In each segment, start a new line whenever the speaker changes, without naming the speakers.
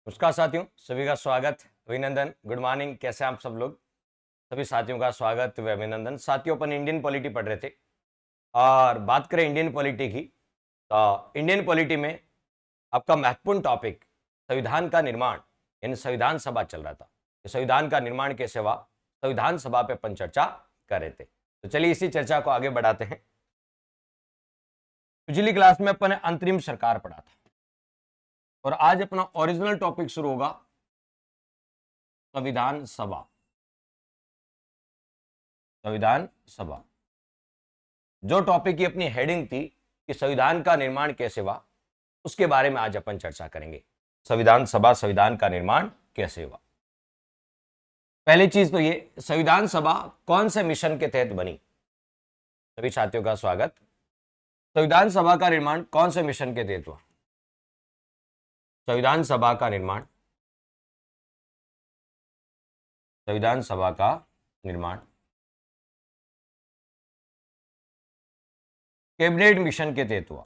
नमस्कार साथियों, सभी का स्वागत, अभिनंदन, गुड मॉर्निंग। कैसे हैं आप सब लोग? सभी साथियों का स्वागत व अभिनंदन। साथियों, अपन इंडियन पॉलिटी पढ़ रहे थे और बात करें इंडियन पॉलिटी की, तो इंडियन पॉलिटी में आपका महत्वपूर्ण टॉपिक संविधान का निर्माण यानी संविधान सभा चल रहा था। संविधान का निर्माण कैसे हुआ, संविधान सभा पे अपन चर्चा कर रहे थे। तो चलिए इसी चर्चा को आगे बढ़ाते हैं। पिछली क्लास में अपन ने अंतरिम सरकार पढ़ा था और आज अपना ओरिजिनल टॉपिक शुरू होगा संविधान सभा। संविधान सभा जो टॉपिक की अपनी हेडिंग थी कि संविधान का निर्माण कैसे हुआ, उसके बारे में आज अपन चर्चा करेंगे। संविधान सभा, संविधान का निर्माण कैसे हुआ। पहली चीज तो ये, संविधान सभा कौन से मिशन के तहत बनी? सभी साथियों का स्वागत। संविधान सभा का निर्माण कौन से मिशन के तहत हुआ? संविधान सभा का निर्माण, संविधान सभा का निर्माण कैबिनेट मिशन के तहत हुआ।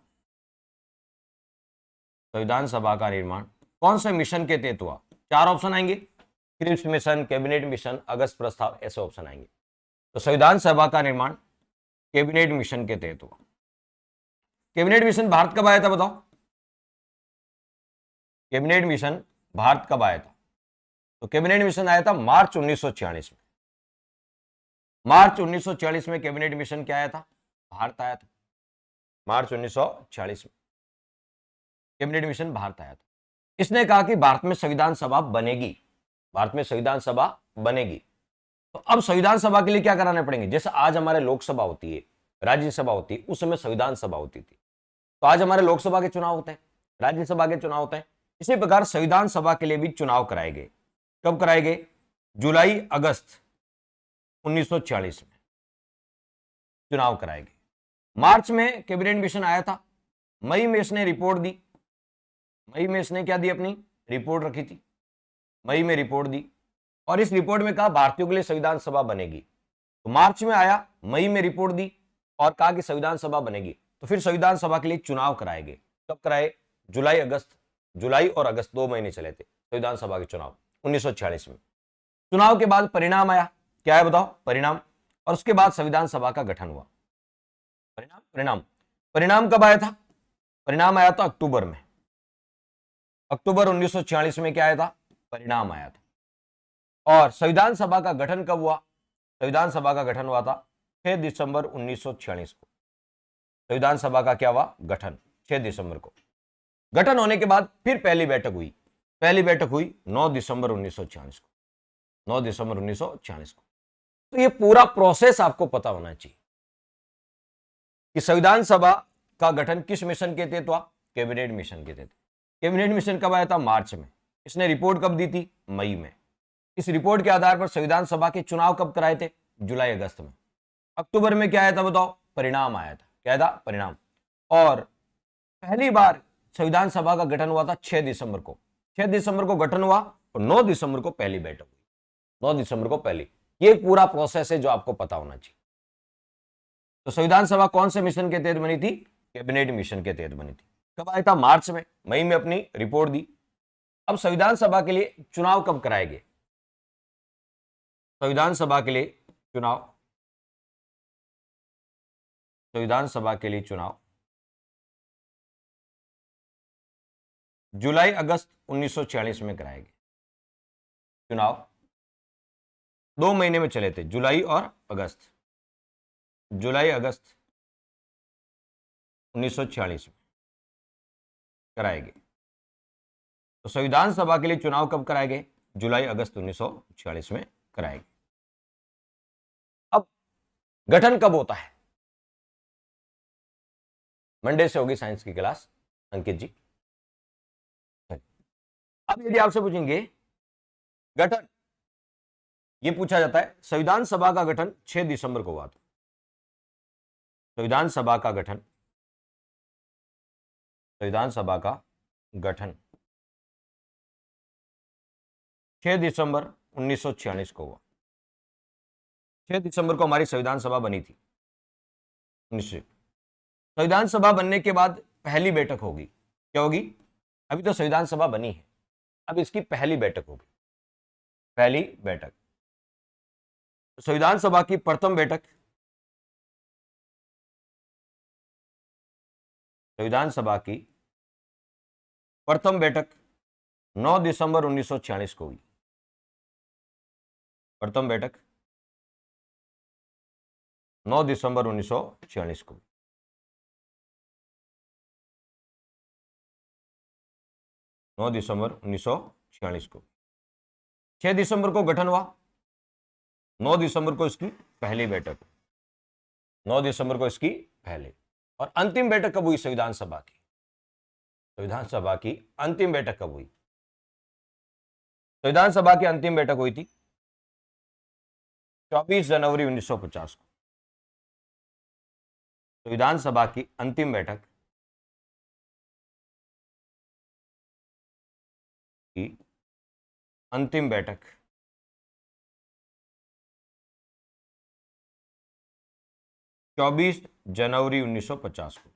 संविधान सभा का निर्माण कौन से मिशन के तहत हुआ? चार ऑप्शन आएंगे, क्रिप्स मिशन, कैबिनेट मिशन, अगस्त प्रस्ताव, ऐसे ऑप्शन आएंगे। तो संविधान सभा का निर्माण कैबिनेट मिशन के तहत हुआ। कैबिनेट मिशन भारत कब आया था बताओ? कैबिनेट मिशन भारत कब आया था? तो कैबिनेट मिशन आया था मार्च 1946 में। मार्च 1946 में कैबिनेट मिशन क्या आया था? भारत आया था। मार्च 1946 में कैबिनेट मिशन भारत आया था। इसने कहा कि भारत में संविधान सभा बनेगी, भारत में संविधान सभा बनेगी। तो अब संविधान सभा के लिए क्या कराने पड़ेंगे? जैसे आज हमारे लोकसभा होती है, राज्यसभा होती है, उस समय संविधान सभा होती थी। तो आज हमारे लोकसभा के चुनाव होते हैं, राज्यसभा के चुनाव होते हैं। इसी प्रकार संविधान सभा के लिए भी चुनाव कराए गए। कब कराए गए? जुलाई अगस्त 1946 में चुनाव कराए गए। मार्च में कैबिनेट मिशन आया था, मई में इसने रिपोर्ट दी। मई में इसने क्या दी? अपनी रिपोर्ट रखी थी, मई में रिपोर्ट दी और इस रिपोर्ट में कहा भारतीयों के लिए संविधान सभा बनेगी। तो मार्च में आया, मई में रिपोर्ट दी और कहा कि संविधान सभा बनेगी। तो फिर संविधान सभा के लिए चुनाव कराए गए। कब कराए? जुलाई अगस्त, जुलाई और अगस्त 2 महीने चले थे संविधान सभा के चुनाव 1946 में। चुनाव के बाद परिणाम आया, क्या है बताओ? परिणाम। और उसके बाद संविधान सभा का गठन हुआ। परिणाम परिणाम परिणाम कब आया था? परिणाम आया था अक्टूबर में। अक्टूबर 1946 में क्या आया था? परिणाम आया था। और संविधान सभा का गठन कब हुआ? संविधान सभा का गठन हुआ था 6 दिसंबर 1946 को। संविधान सभा का क्या हुआ? गठन 6 दिसंबर को। गठन होने के बाद फिर पहली बैठक हुई। पहली बैठक हुई 9 दिसंबर 1946 को। 9 दिसंबर 1946 को। तो ये पूरा प्रोसेस आपको पता होना चाहिए कि संविधान सभा का गठन किस मिशन के तहत हुआ? कैबिनेट मिशन के तहत। कैबिनेट मिशन कब आया था? मार्च में। इसने रिपोर्ट कब दी थी? मई में। इस रिपोर्ट के आधार पर संविधान सभा के चुनाव कब कराए थे? जुलाई अगस्त में। अक्टूबर में क्या आया था बताओ? परिणाम आया था। क्या था? परिणाम। और पहली बार संविधान सभा का गठन हुआ था 6 दिसंबर को। 6 दिसंबर को गठन हुआ और 9 दिसंबर को पहली बैठक हुई। 9 दिसंबर को पहली। ये पूरा प्रोसेस है जो आपको पता होना चाहिए। तो संविधान सभा कौन से मिशन के तहत बनी थी? कैबिनेट मिशन के तहत बनी थी। कब आया था? मार्च में। मई में अपनी रिपोर्ट दी। अब संविधान सभा के लिए चुनाव कब कराए गए? संविधान सभा के लिए चुनाव, संविधान सभा के लिए चुनाव जुलाई अगस्त 1946 में कराए गए। चुनाव 2 महीने में चले थे, जुलाई और अगस्त। जुलाई अगस्त 1946 में कराए गए। तो संविधान सभा के लिए चुनाव कब कराए गए? जुलाई अगस्त 1946 में कराए गए। अब गठन कब होता है? मंडे से होगी साइंस की क्लास, अंकित जी। अब यदि आपसे पूछेंगे गठन, यह पूछा जाता है संविधान सभा का गठन 6 दिसंबर को हुआ था। संविधान सभा का गठन, संविधान सभा का गठन 6 दिसंबर 1946 को हुआ। 6 दिसंबर को हमारी संविधान सभा बनी थी। निश्चित संविधान सभा बनने के बाद पहली बैठक होगी। क्या होगी? अभी तो संविधान सभा बनी है, अब इसकी पहली बैठक होगी, पहली बैठक। संविधान सभा की प्रथम बैठक, संविधान सभा की प्रथम बैठक 9 दिसंबर 1946 को हुई। प्रथम बैठक 9 दिसंबर 1946 को। 9 दिसंबर 1946 को। 6 दिसंबर को गठन हुआ, 9 दिसंबर को इसकी पहली बैठक, 9 दिसंबर को इसकी पहले। और अंतिम बैठक कब हुई संविधान सभा की? संविधान सभा की अंतिम बैठक कब हुई? संविधान सभा की अंतिम बैठक हुई थी 24 जनवरी 1950 को। संविधान सभा की अंतिम बैठक की अंतिम बैठक 24 जनवरी 1950 को।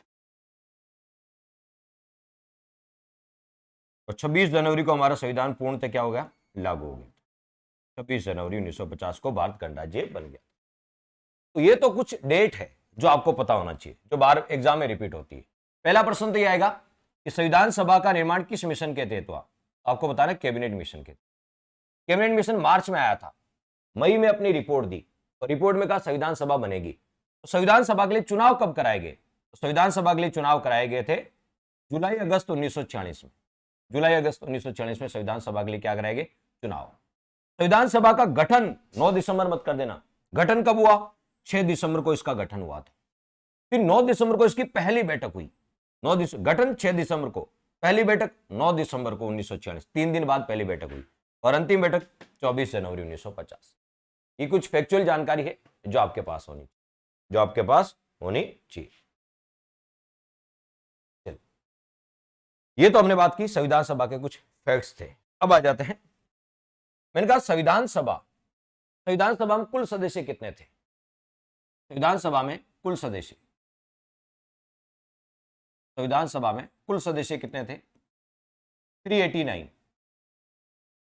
और 26 जनवरी को हमारा संविधान पूर्णतः क्या हो गया? लागू हो गया। 26 जनवरी 1950 को भारत गणराज्य बन गया। तो ये तो कुछ डेट है जो आपको पता होना चाहिए, जो बार एग्जाम में रिपीट होती है। पहला प्रश्न तो ये आएगा कि संविधान सभा का निर्माण किस मिशन के तहत हुआ? आपको बताना कैबिनेट मिशन के। कैबिनेट मिशन मार्च में आया था, मई में अपनी रिपोर्ट दी और रिपोर्ट में कहा संविधान सभा बनेगी। तो संविधान सभा के लिए चुनाव कब कराए गए? तो संविधान सभा के लिए चुनाव कराए गए थे जुलाई अगस्त 1946 में। जुलाई अगस्त 1946 में संविधान सभा के लिए क्या कराए गए? चुनाव। संविधान सभा का गठन 9 दिसंबर मत कर देना, गठन कब हुआ? 6 दिसंबर को इसका गठन हुआ था। फिर 9 दिसंबर को इसकी पहली बैठक हुई। गठन 6 दिसंबर को, पहली बैठक 9 दिसंबर को 1946, 3 दिन बाद पहली बैठक हुई। और अंतिम बैठक 24 जनवरी 1950। ये कुछ फैक्चुअल जानकारी है जो आपके पास होनी चाहिए। ये तो हमने बात की संविधान सभा के कुछ फैक्ट्स थे। अब आ जाते हैं, मैंने कहा संविधान सभा में कुल सदस्य कितने थे? संविधान सभा में कुल सदस्य कितने थे? 389।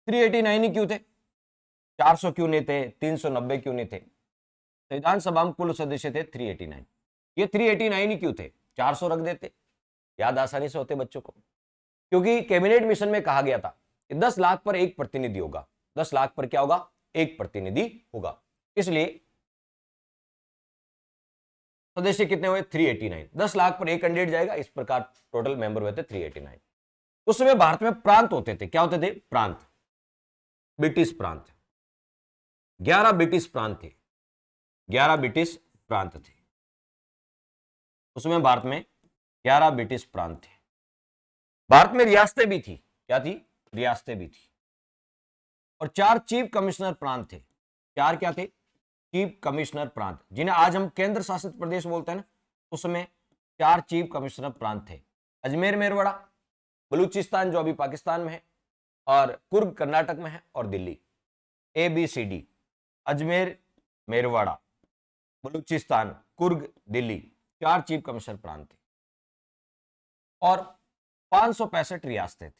389 ही क्यों थे? 400 क्यों नहीं थे? 390 क्यों नहीं थे? संविधान सभा में कुल सदस्य थे 389। ये 389 ही क्यों थे? 400 रख देते, याद आसानी से होते बच्चों को। क्योंकि कैबिनेट मिशन में कहा गया था कि 10 लाख पर एक प्रतिनिधि होगा। 10 लाख पर क्या होगा? एक प्रतिनिधि होगा। इसलिए सदस्य कितने हुए? 389। 10 लाख पर एक कैंडिडेट जाएगा, इस प्रकार टोटल मेंबर हुए थे 389। उस समय भारत में प्रांत होते थे। क्या होते थे? प्रांत। ब्रिटिश प्रांत 11 ब्रिटिश प्रांत थे। 11 ब्रिटिश प्रांत थे उसमें। भारत में 11 ब्रिटिश प्रांत थे। भारत में रियासतें भी थी। क्या थी? रियासतें भी थी। और 4 चीफ कमिश्नर प्रांत थे। 4 क्या थे? चीफ कमिश्नर प्रांत, जिन्हें आज हम केंद्र शासित प्रदेश बोलते हैं ना, उसमें 4 चीफ कमिश्नर प्रांत थे। अजमेर मेरवाड़ा, बलूचिस्तान जो अभी पाकिस्तान में है, और कुर्ग कर्नाटक में है, और Delhi. ABCD, Ajmer, Merwara, Balochistan, Coorg, Delhi, 4 chief commissioner प्रांत थे। और 565 रियासतें थी।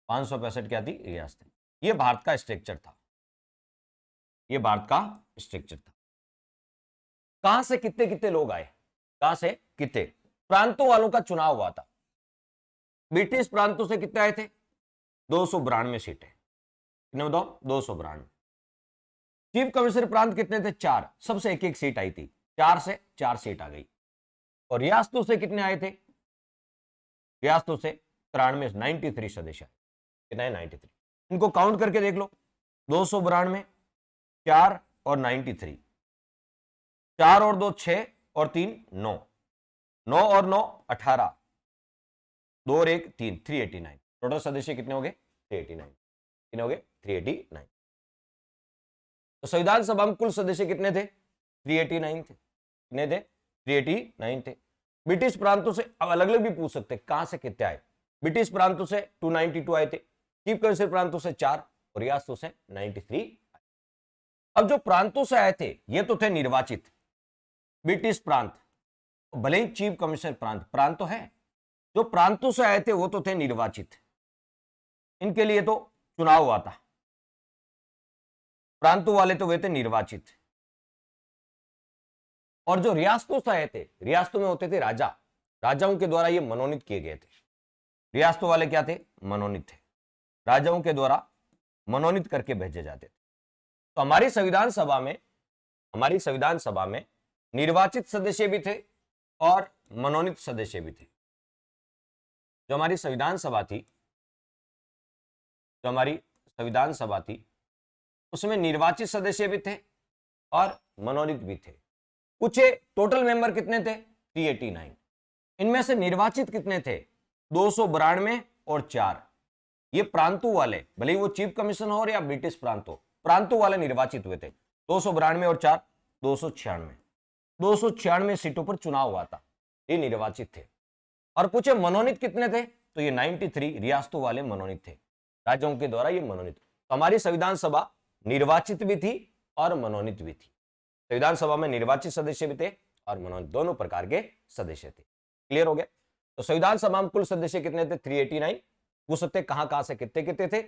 565 क्या थी? रियासतें। यह भारत का स्ट्रक्चर था। कहां से कितने कितने लोग आए? कहां से कितने? प्रांतों वालों का चुनाव हुआ था। ब्रिटिश प्रांतों से कितने आए थे? 292 सीटें। कितने बताओ? 292। चीफ कमिश्नर प्रांत कितने थे? 4। सबसे एक एक सीट आई थी। 4 से 4 सीट आ गई। और रियासतों से कितने आए थे? रियासतों से 93, 93 सदस्य। कितना है? 93। इनको काउंट करके देख लो। 292, 4 और 93। 4 और 2 6 और 3 9। 9 और 9 18। 2 और 1 3, 389। टोटल सदस्य कितने हो गए? 389। कितने हो गए? 389। तो संविधान सभा में कुल सदस्य कितने थे? 389 थे। कितने थे? 389 थे। ब्रिटिश प्रांतों से अब अलग अलग भी पूछ सकते हैं, कहां से कितने आए? ब्रिटिश प्रांतों से 292 आए थे। चीफ कमिश्नर प्रांतों से 4 और रियासतों से 93। अब जो प्रांतों से आए थे ये तो थे निर्वाचित। ब्रिटिश प्रांत, भले ही चीफ कमिश्नर प्रांत तो है, जो प्रांतों से आए थे वो तो थे निर्वाचित। इनके लिए तो चुनाव हुआ था। प्रांतों वाले तो वे थे निर्वाचित, और जो रियासतों से आए थे, रियासतों में होते थे राजा, राजाओं के द्वारा ये मनोनीत किए गए थे। रियासतों वाले क्या थे? मनोनीत थे, राजाओं के द्वारा मनोनीत करके भेजे जाते थे। तो हमारी संविधान सभा में, हमारी संविधान सभा में निर्वाचित सदस्य भी थे और मनोनीत सदस्य भी थे। जो हमारी संविधान सभा थी, जो हमारी संविधान सभा थी, उसमें निर्वाचित सदस्य भी थे और मनोनीत भी थे। पूछे टोटल मेंबर कितने थे? 389। इनमें से निर्वाचित कितने थे? 292 और 4। ये प्रांतों वाले, भले ही वो चीफ कमीशन हो या ब्रिटिश प्रांत हो, प्रांतों वाले निर्वाचित हुए थे। 292 और 4 296। 296 सीटों पर चुनाव हुआ था, ये निर्वाचित थे। और पूछे मनोनीत कितने थे? तो ये 93 रियासतों वाले मनोनीत थे, राज्यों के द्वारा ये मनोनीत। तो हमारी संविधान सभा निर्वाचित भी थी और मनोनीत भी थी। संविधान सभा में निर्वाचित सदस्य भी थे और मनोनीत, दोनों प्रकार के सदस्य थे। क्लियर हो गया? तो संविधान सभा में कुल सदस्य कितने थे? 389। पूछ सकते कहां से कितने कितने थे?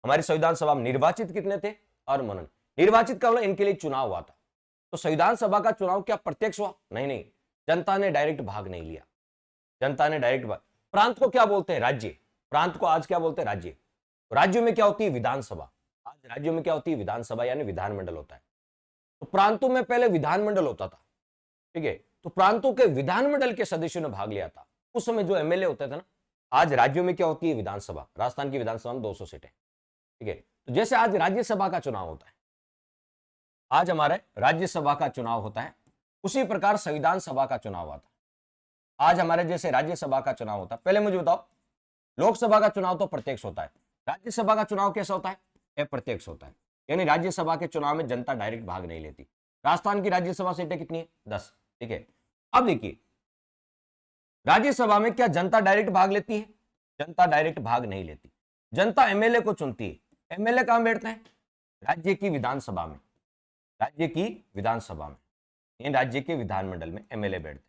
हमारी संविधान सभा में निर्वाचित कितने थे और मनोनीत। निर्वाचित का मतलब इनके लिए चुनाव हुआ था। तो संविधान सभा का चुनाव क्या प्रत्यक्ष हुआ? नहीं, जनता ने डायरेक्ट भाग नहीं लिया, जनता ने डायरेक्ट भाग। प्रांत को क्या बोलते हैं? राज्य। प्रांत को आज क्या बोलते हैं? राज्य। राज्यों में क्या होती है? विधानसभा। आज राज्यों में क्या होती है? विधानसभा, यानी विधानमंडल होता है। तो प्रांतों में पहले विधानमंडल होता था, ठीक है। तो प्रांतों के विधानमंडल के सदस्यों ने भाग लिया था। उस समय जो एमएलए होते थे ना, आज राज्यों में क्या होती है? विधानसभा। राजस्थान की विधानसभा में 200 सीटें, ठीक है। तो जैसे आज राज्यसभा का चुनाव होता है, आज हमारे राज्यसभा का चुनाव होता है, उसी प्रकार संविधान सभा का चुनाव हुआ था। आज हमारे जैसे राज्यसभा का चुनाव होता है। पहले मुझे बताओ, लोकसभा का चुनाव तो प्रत्यक्ष होता है, राज्यसभा का चुनाव कैसा होता है? अप्रत्यक्ष होता है। यानी राज्यसभा के चुनाव में जनता डायरेक्ट भाग नहीं लेती। राजस्थान की राज्यसभा सीटें कितनी है? 10, ठीक है। अब देखिए, राज्यसभा में क्या जनता डायरेक्ट भाग लेती है? जनता डायरेक्ट भाग नहीं लेती। जनता एमएलए को चुनती है। एमएलए कहां बैठते हैं? राज्य की विधानसभा में, राज्य की विधानसभा में, यानी राज्य के विधानमंडल में एमएलए बैठते हैं,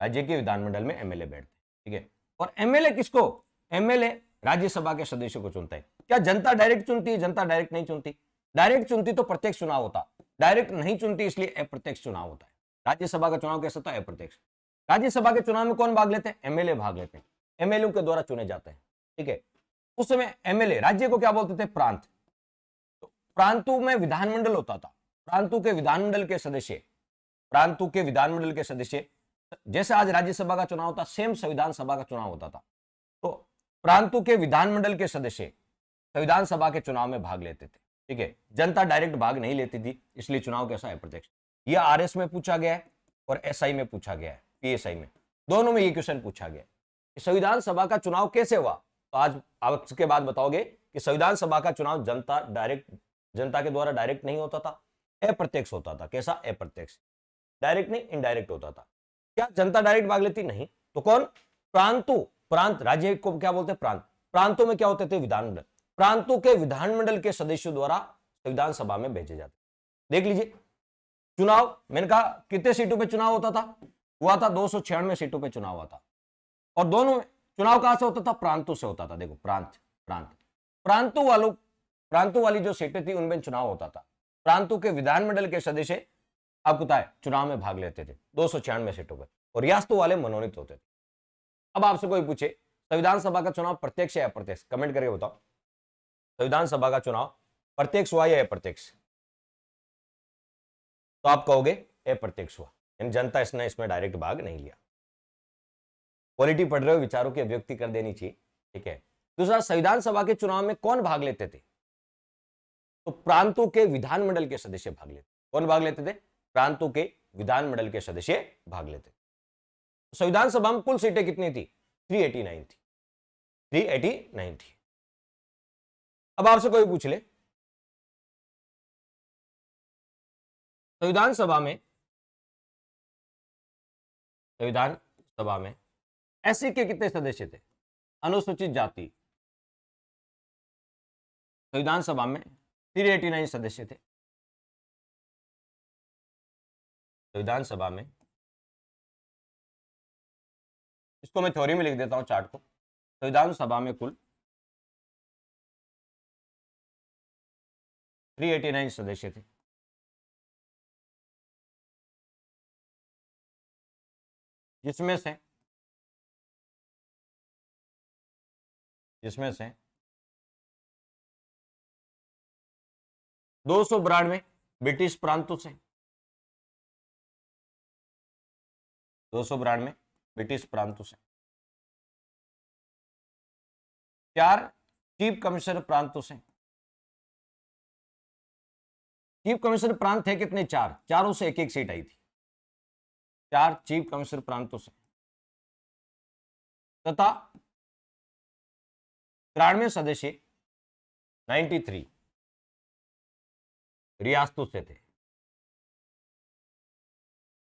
राज्य के विधानमंडल में एमएलए बैठते हैं, ठीक है। और एमएलए किसको? एमएलए राज्यसभा के सदस्यों को चुनता है। क्या जनता डायरेक्ट चुनती है? जनता डायरेक्ट नहीं चुनती। डायरेक्ट चुनती तो प्रत्यक्ष चुनाव होता, डायरेक्ट नहीं चुनती, इसलिए अप्रत्यक्ष चुनाव होता है। राज्यसभा का चुनाव कैसा होता है? अप्रत्यक्ष। राज्यसभा के चुनाव में कौन भाग लेते हैं? एमएलए भाग लेते हैं, एमएलए के द्वारा चुने जाते हैं, ठीक है। उस समय एमएलए, राज्य को क्या बोलते थे? प्रांत। तो प्रांतों में विधानमंडल होता था, प्रांतों के विधानमंडल के सदस्य, प्रांतों के विधानमंडल के सदस्य, जैसे आज राज्यसभा का चुनाव होता, सेम संविधान सभा का चुनाव होता था। तो प्रांतों के विधानमंडल के सदस्य संविधान सभा के चुनाव में भाग लेते थे, ठीक है। जनता डायरेक्ट भाग नहीं लेती थी, इसलिए चुनाव कैसा है? प्रत्यक्ष। यह आरएस में पूछा गया है और एसआई में पूछा गया है, पीएसआई में, दोनों में ये क्वेश्चन पूछा गया कि संविधान सभा का चुनाव कैसे हुआ। तो आज आप इसके बाद बताओगे कि संविधान सभा का चुनाव जनता के द्वारा डायरेक्ट नहीं होता था, अप्रत्यक्ष होता था। कैसा? अप्रत्यक्ष। डायरेक्ट नहीं, इनडायरेक्ट होता था। क्या जनता डायरेक्ट भाग लेती? नहीं। तो कौन? प्रांतों, प्रांत, राज्य को क्या बोलते हैं? प्रांत। प्रांतों में क्या होते थे? विधानमंडल। प्रांतों के विधानमंडल के सदस्यों द्वारा संविधान सभा में भेजे जाते। देख लीजिए चुनाव, मैंने कहा कितने सीटों पे चुनाव होता था? हुआ था 296 सीटों पे चुनाव हुआ था। और दोनों चुनाव कहां से होता था? प्रांतों से होता था। देखो प्रांत, प्रांत, प्रांतों वाली जो सीटें थी उनमें चुनाव होता था। प्रांतों के विधानमंडल के सदस्य आपको पता है चुनाव में भाग लेते थे 296 सीटों पर, और रियासतों वाले मनोनीत होते थे। अब आपसे कोई पूछे संविधान सभा का चुनाव प्रत्यक्ष या अप्रत्यक्ष, कमेंट करके बताओ। संविधान सभा का चुनाव प्रत्यक्ष हुआ या अप्रत्यक्ष? तो आप कहोगे अप्रत्यक्ष हुआ, यानी जनता इसमें डायरेक्ट भाग नहीं लिया। पॉलिटी पढ़ रहे हो, विचारों की अभिव्यक्ति कर देनी चाहिए, ठीक है। दूसरा, संविधान सभा के चुनाव में कौन भाग लेते थे? तो प्रांतों के विधानमंडल के सदस्य भाग लेते। कौन भाग लेते थे? प्रांतों के विधानमंडल के सदस्य भाग लेते। संविधान सभा में कुल सीटें कितनी थी? 389 थी, 389 थी। अब आपसे कोई पूछ ले संविधान सभा में एससी के कितने सदस्य थे? अनुसूचित जाति, संविधान सभा में 389 सदस्य थे। संविधान सभा में, इसको मैं थ्योरी में लिख देता हूं चार्ट को। संविधान सभा में कुल 389 सदस्य थे। जिसमें से 292 ब्रिटिश प्रांतों से, 292 ब्रिटिश प्रांतों से, 4 चीफ कमिश्नर प्रांतों से। चीफ कमिश्नर प्रांत थे कितने? 4, चारों से एक एक सीट आई थी। 4 चीफ कमिश्नर प्रांतों से तथा 93 सदस्य 93 रियासतों से थे,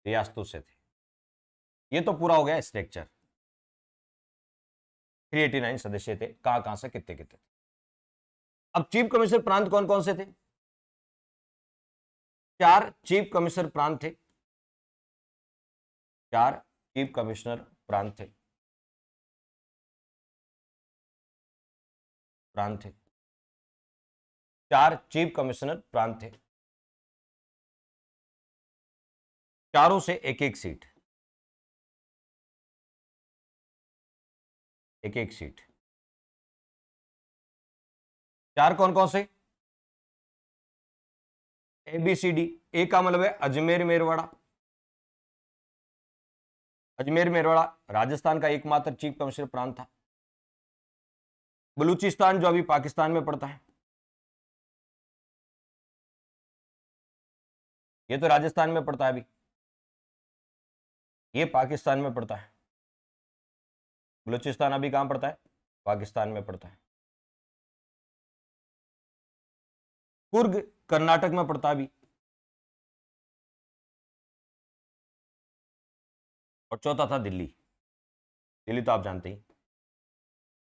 रियासतों से थे। ये तो पूरा हो गया स्ट्रक्चर। 389 सदस्य थे, कहां कहां से कितने कितने। अब चीफ कमिश्नर प्रांत कौन कौन से थे? 4 चीफ कमिश्नर प्रांत थे, 4 चीफ कमिश्नर प्रांत थे, प्रांत थे, 4 चीफ कमिश्नर प्रांत थे, चारों से एक एक सीट, एक एक सीट। 4 कौन कौन से? ABCD। ए का मतलब है अजमेर मेरवाड़ा। अजमेर मेरवाड़ा राजस्थान का एकमात्र चीफ कमिश्नर प्रांत था। बलूचिस्तान जो अभी पाकिस्तान में पड़ता है, ये तो राजस्थान में पड़ता है अभी, ये पाकिस्तान में पड़ता है। बलूचिस्तान अभी कहां पड़ता है? पाकिस्तान में पड़ता है। कुर्ग कर्नाटक में पड़ता है अभी। और चौथा था दिल्ली। दिल्ली तो आप जानते ही।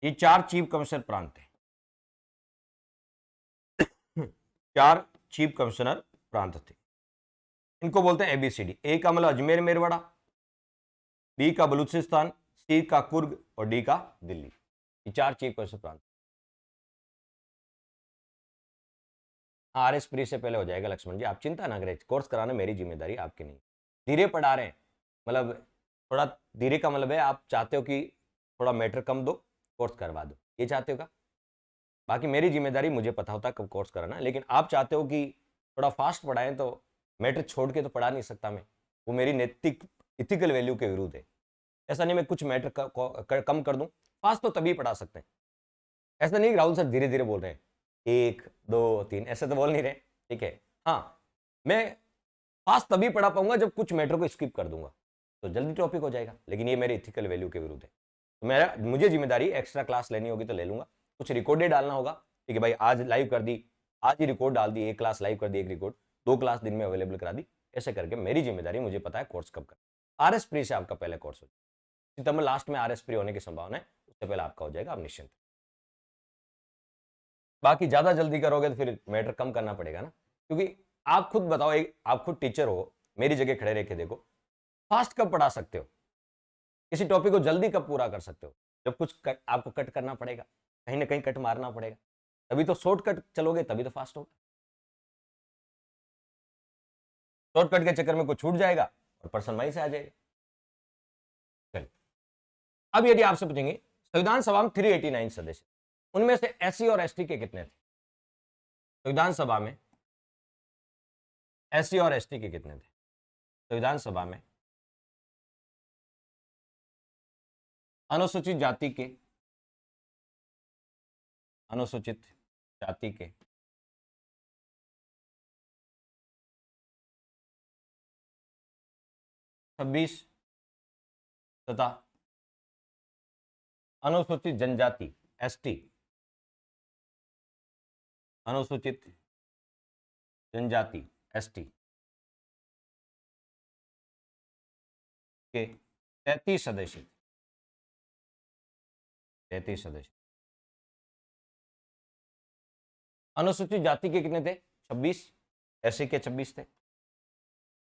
ये 4 चीफ कमिश्नर प्रांत थे, 4 चीफ कमिश्नर प्रांत थे। इनको बोलते हैं ABCD। ए का मतलब अजमेर मेरवाड़ा, बी का बलूचिस्तान, सी का कुर्ग और डी का दिल्ली। ये 4 चीफ कमिश्नर प्रांत। RS प्री से पहले हो जाएगा लक्ष्मण जी, आप चिंता ना करें। कोर्स कराना मेरी जिम्मेदारी, आपकी नहीं। धीरे पढ़ा रहे हैं, मतलब थोड़ा धीरे का मतलब है आप चाहते हो कि थोड़ा मैटर कम दो, कोर्स करवा दो, ये चाहते हो का? बाकी मेरी जिम्मेदारी, मुझे पता होता है कब कोर्स कराना, लेकिन आप चाहते हो कि थोड़ा फास्ट पढ़ाएं, तो मैटर छोड़ के तो पढ़ा नहीं सकता मैं, वो मेरी नैतिक इथिकल वैल्यू के विरुद्ध है। ऐसा नहीं मैं कुछ मैटर कम कर दूं, फास्ट तो तभी पढ़ा सकते हैं। ऐसा नहीं राहुल सर धीरे धीरे बोल रहे हैं, 1 2 3 ऐसे तो बोल नहीं रहे, ठीक है। हाँ, मैं फास्ट तभी पढ़ा पाऊंगा जब कुछ मैटर को स्किप कर दूंगा, तो जल्दी टॉपिक हो जाएगा, लेकिन ये मेरे इथिकल वैल्यू के विरुद्ध है। तो मुझे जिम्मेदारी, एक्स्ट्रा क्लास लेनी होगी तो ले लूंगा, कुछ रिकॉर्डेड डालना होगा, ठीक है भाई, आज लाइव कर दी, आज ही रिकॉर्ड डाल दी, एक क्लास लाइव कर दी, एक रिकॉर्ड, 2 क्लास दिन में अवेलेबल करा दी, ऐसे करके मेरी जिम्मेदारी, मुझे पता है कोर्स कब कर। RS प्री से आपका पहले कोर्स हो जाएगा, सितंबर लास्ट में RS प्री होने की संभावना है, उससे पहले आपका हो जाएगा, आप निश्चिंत। बाकी ज्यादा जल्दी करोगे तो फिर मैटर कम करना पड़ेगा ना, क्योंकि आप खुद बताओ, आप खुद टीचर हो, मेरी जगह खड़े रह के देखो, फास्ट कब पढ़ा सकते हो, किसी टॉपिक को जल्दी कब पूरा कर सकते हो? जब कुछ आपको कट करना पड़ेगा, कहीं ना कहीं कट मारना पड़ेगा, तभी तो शॉर्टकट चलोगे, तभी तो फास्ट होगा। शॉर्टकट के चक्कर में कुछ छूट जाएगा और पर्सन वहीं से आ जाएगा। चलिए, अब यदि आपसे पूछेंगे संविधान सभा में 389 सदस्य, उनमें से SC और ST के कितने थे? संविधान सभा में SC और ST के कितने थे? संविधान सभा में अनुसूचित जाति के, अनुसूचित जाति के 26 तथा अनुसूचित जनजाति ST, अनुसूचित जनजाति ST के 33 सदस्य, 33 सदस्य। अनुसूचित जाति के कितने थे? 26, SC के 26 थे,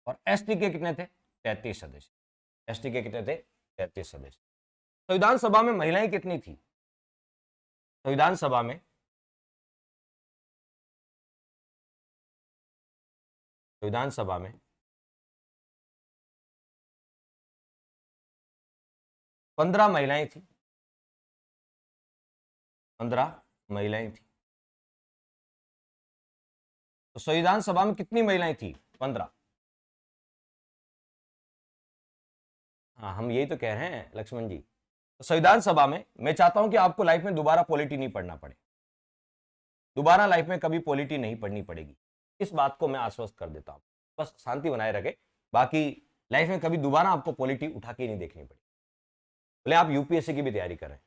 और ST के कितने थे? 33 सदस्य। ST के कितने थे? 33 सदस्य। संविधान सभा में महिलाएं कितनी थी? संविधान सभा में संविधान सभा में 15 महिलाएं थी, 15 महिलाएं थी। तो संविधान सभा में कितनी महिलाएं थी? 15। हाँ, हम यही तो कह रहे हैं लक्ष्मण जी। तो संविधान सभा में मैं चाहता हूं कि आपको लाइफ में दोबारा पॉलिटी नहीं पढ़ना पड़े, दोबारा लाइफ में कभी पॉलिटी नहीं पढ़नी पड़ेगी, इस बात को मैं आश्वस्त कर देता हूं। बस शांति बनाए रखे, बाकी लाइफ में कभी दोबारा आपको पॉलिटी उठा के नहीं देखनी पड़ेगी, भले आप यूपीएससी की भी तैयारी कर रहे हैं।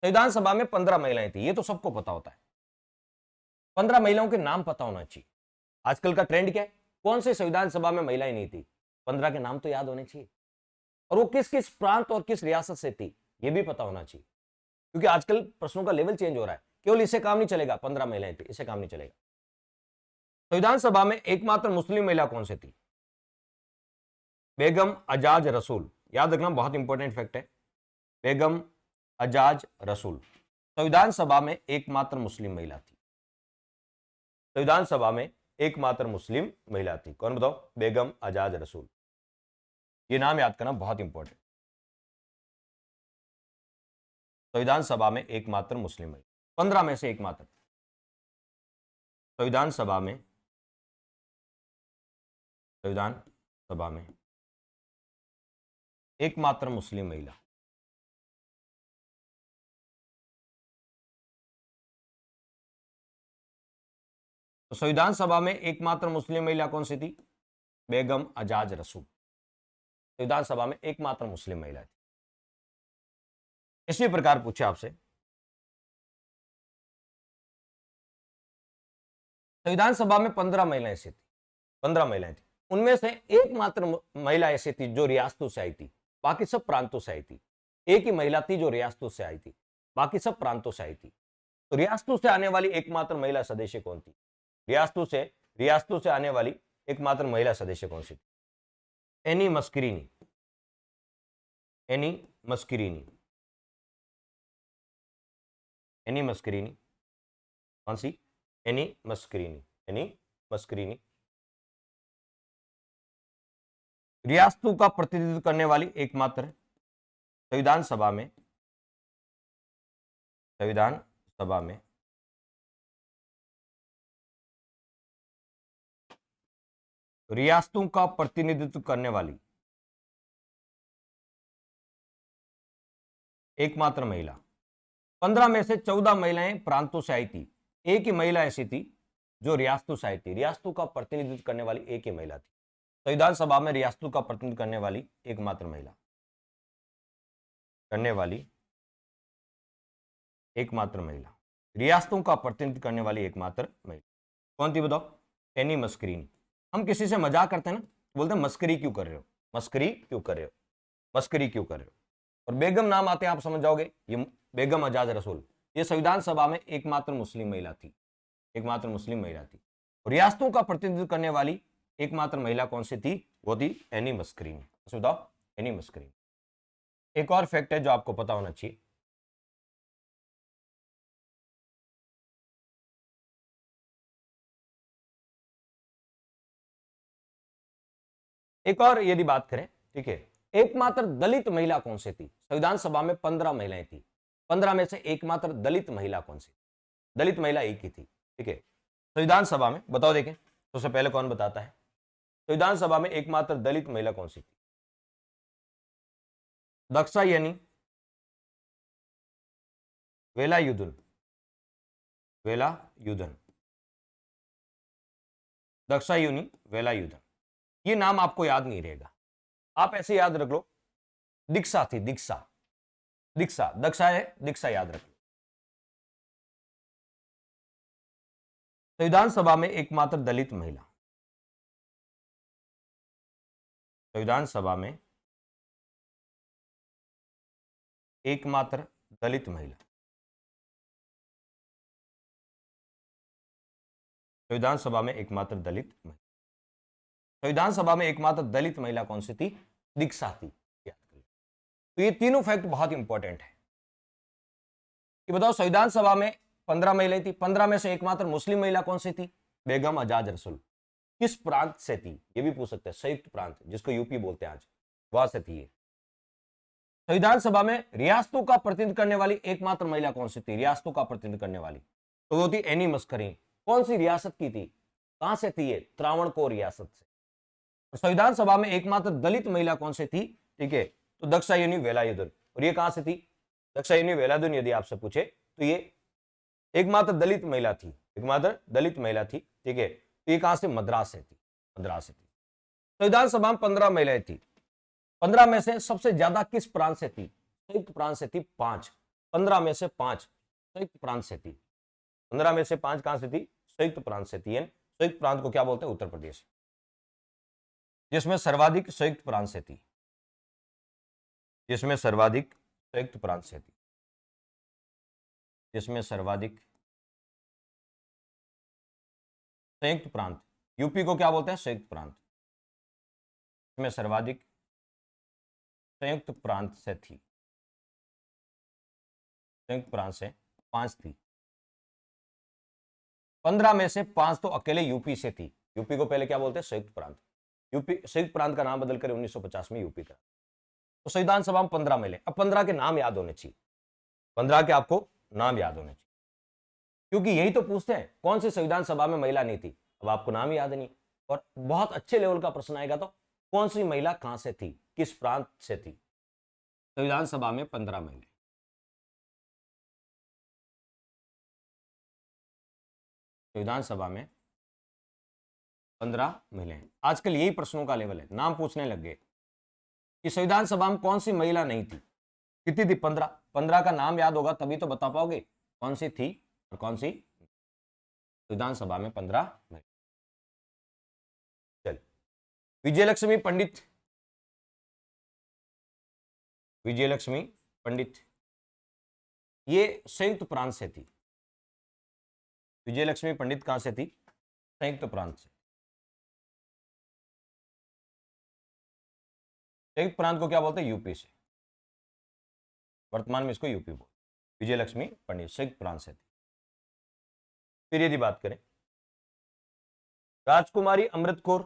संविधान सभा में 15 महिलाएं थी, ये तो सबको पता होता है। 15 महिलाओं के नाम पता होना चाहिए। आजकल का ट्रेंड क्या है? कौन से संविधान सभा में महिलाएं नहीं थी? 15 के नाम तो याद होने चाहिए, और वो किस किस प्रांत और किस रियासत से थी ये भी पता होना चाहिए, क्योंकि आजकल प्रश्नों का लेवल चेंज हो रहा है। केवल इससे काम नहीं चलेगा, 15 महिलाएं थी इससे काम नहीं चलेगा। संविधान सभा में एकमात्र मुस्लिम महिला कौन सी थी? बेगम अजाज रसूल। याद रखना, बहुत इंपॉर्टेंट फैक्ट है, बेगम अजाज रसूल संविधान सभा में एकमात्र मुस्लिम महिला थी। संविधान सभा में एकमात्र मुस्लिम महिला थी। कौन बताओ? बेगम अजाज रसूल। ये नाम याद करना बहुत इंपॉर्टेंट। संविधान सभा में एकमात्र मुस्लिम महिला, 15 में से एकमात्र। संविधान सभा में एकमात्र मुस्लिम महिला। तो संविधान सभा में एकमात्र मुस्लिम महिला कौन सी थी? बेगम अजाज रसूल संविधान सभा में एकमात्र मुस्लिम महिला थी। इसी प्रकार पूछे आपसे, संविधान सभा में 15 महिलाएं ऐसी थी, 15 महिलाएं थी, उनमें से एकमात्र महिला ऐसी थी जो रियासतों से आई थी, बाकी सब प्रांतों से आई थी। एक ही महिला थी जो रियासतों से आई थी, बाकी सब प्रांतों से आई थी। तो रियासतों से आने वाली एकमात्र महिला सदस्य कौन थी? रियासतों से आने वाली एकमात्र महिला सदस्य कौन सी थी? एनी मस्करीनी। एनी मस्करीनी। एनी मस्करीनी कौन सी? एनी मस्करीनी। एनी मस्करीनी रियासतों का प्रतिनिधित्व करने वाली एकमात्र संविधान सभा में रियासतों का प्रतिनिधित्व करने वाली एकमात्र महिला। 15 में से 14 महिलाएं प्रांतों से आई थी, एक ही महिला ऐसी थी जो रियासतों से आई थी। रियासतों का प्रतिनिधित्व करने वाली एक ही महिला थी संविधान सभा में। रियासतों का प्रतिनिधित्व करने वाली एकमात्र महिला, रियासतों का प्रतिनिधित्व करने वाली एकमात्र महिला कौन थी बताओ? एनी मस्करीनी। हम किसी से मजाक करते हैं ना, बोलते हैं मस्करी क्यों कर रहे हो, मस्करी क्यों कर रहे हो, मस्करी क्यों कर रहे हो। और बेगम नाम आते हैं आप समझ जाओगे, ये बेगम अजाज रसूल, ये संविधान सभा में एकमात्र मुस्लिम महिला थी, एकमात्र मुस्लिम महिला थी। रियासतों का प्रतिनिधित्व करने वाली एकमात्र महिला कौन सी थी? वो थी एनी मस्करीनी। बताओ, एनी मस्करीनी। एक और फैक्ट है जो आपको पता होना चाहिए, एक और यदि बात करें, ठीक है, एकमात्र दलित महिला कौन सी थी? संविधान सभा में 15 महिलाएं थी, 15 में से एकमात्र दलित महिला कौन सी? दलित महिला एक ही थी, ठीक है। संविधान सभा में बताओ, देखें सबसे पहले कौन बताता है, संविधान सभा में एकमात्र दलित महिला कौन सी थी? दाक्षायणी वेलायुधन, दाक्षायणी वेलायुधन। ये नाम आपको याद नहीं रहेगा, आप ऐसे याद रख लो, दीक्षा थी, दीक्षा दक्षा है, दीक्षा याद रख लो। संविधान सभा में एकमात्र दलित महिला, संविधान सभा में एकमात्र दलित महिला, संविधान सभा में एकमात्र दलित महिला, संविधान सभा में एकमात्र दलित महिला कौन सी थी? दीक्षा थी, याद कर लो। तो ये तीनों फैक्ट बहुत इंपॉर्टेंट है कि बताओ संविधान सभा में 15 महिलाएं थी, 15 में से एकमात्र मुस्लिम महिला कौन सी थी? बेगम अजाज रसूल। किस प्रांत से थी, ये भी पूछ सकते हैं। संयुक्त प्रांत जिसको यूपी बोलते हैं आज, वहां से थी ये। संविधान सभा में रियासतों का प्रतिनिधित्व करने वाली एकमात्र महिला कौन सी थी? रियासतों का प्रतिनिधित्व करने वाली तो वो थी एनी मस्करी। कौन सी रियासत की थी? कहां से थी ये? त्रावणकोर रियासत से। संविधान सभा में एकमात्र दलित महिला कौन सी थी? ठीक है, तो दक्षायनी वेलायुधन। और ये कहां से थी? दक्षायनी वेलायुधन यदि आपसे पूछे तो ये एकमात्र दलित महिला थी, एकमात्र दलित महिला थी। ठीक है, तो ये कहां से? मद्रास से थी, मद्रास से थी। संविधान सभा में 15 महिलाएं थी। 15 में से सबसे ज्यादा किस प्रांत से थी? संयुक्त प्रांत से थी 5। 15 में से 5 संयुक्त प्रांत से थी। 15 में से 5 कहां से थी? संयुक्त प्रांत से थी। संयुक्त प्रांत को क्या बोलते हैं? उत्तर प्रदेश, जिसमें सर्वाधिक संयुक्त प्रांत से थी, जिसमें सर्वाधिक संयुक्त प्रांत से थी, जिसमें सर्वाधिक संयुक्त प्रांत। यूपी को क्या बोलते हैं? संयुक्त प्रांत। इसमें सर्वाधिक संयुक्त प्रांत से थी, संयुक्त प्रांत से 5 थी। 15 में से 5 तो अकेले यूपी से थी। यूपी को पहले क्या बोलते हैं? संयुक्त प्रांत। यूपी संयुक्त प्रांत का नाम बदलकर 1950 में यूपी का। तो संविधान सभा में 15 मिले। अब 15 के नाम याद होने चाहिए, 15 के आपको नाम याद होने चाहिए, क्योंकि यही तो पूछते हैं कौन सी संविधान सभा में महिला नहीं थी। अब आपको नाम याद नहीं, और बहुत अच्छे लेवल का प्रश्न आएगा तो कौन सी महिला कहां से थी, किस प्रांत से थी। संविधान सभा में 15 महिला। संविधान सभा में 15 महिलाएं। आजकल यही प्रश्नों का लेवल है, नाम पूछने लग गए कि संविधान सभा में कौन सी महिला नहीं थी। कितनी थी? 15। 15 का नाम याद होगा तभी तो बता पाओगे कौन सी थी और कौन सी। संविधान सभा में 15 महिला। चल, विजयलक्ष्मी पंडित, विजयलक्ष्मी पंडित ये संयुक्त प्रांत से थी। विजयलक्ष्मी पंडित कहां से थी? संयुक्त प्रांत से। संयुक्त प्रांत को क्या बोलते हैं? यूपी से। वर्तमान में इसको यूपी बोलते। विजयलक्ष्मी पंडित संयुक्त प्रांत से थी। फिर यदि बात करें राजकुमारी अमृत कौर,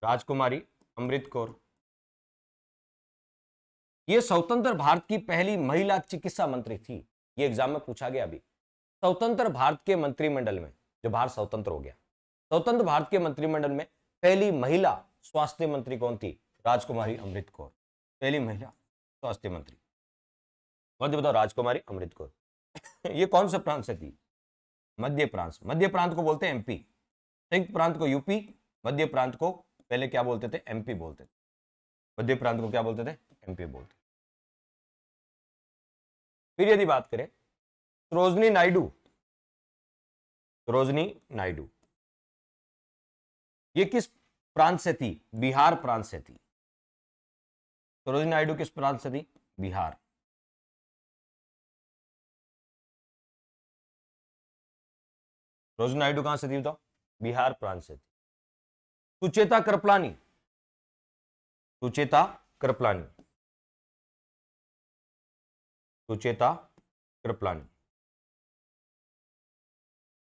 राजकुमारी अमृत कौर ये स्वतंत्र भारत की पहली महिला चिकित्सा मंत्री थी। ये एग्जाम में पूछा गया। अभी स्वतंत्र भारत के मंत्रिमंडल में, जो भारत स्वतंत्र हो गया, स्वतंत्र भारत के मंत्रिमंडल में पहली महिला स्वास्थ्य मंत्री कौन थी? राजकुमारी अमृत कौर, पहली महिला स्वास्थ्य मंत्री। मध्य बताओ, राजकुमारी अमृत कौर। ये कौन से प्रांत से थी? मध्य प्रांत। मध्य प्रांत को बोलते हैं एमपी, संयुक्त प्रांत को यूपी, मध्य प्रांत को पहले क्या बोलते थे? एमपी बोलते थे। मध्य प्रांत को क्या बोलते थे? एमपी बोलते। फिर यदि बात करें सरोजनी नायडू, सरोजनी नायडू ये किस प्रांत से थी? बिहार प्रांत से थी। सरोजनी नायडू किस प्रांत से थी? बिहार। सरोजनी नायडू कहां से थी? तो बिहार प्रांत से थी। सुचेता कृपलानी, सुचेता कृपलानी, सुचेता कृपलानी,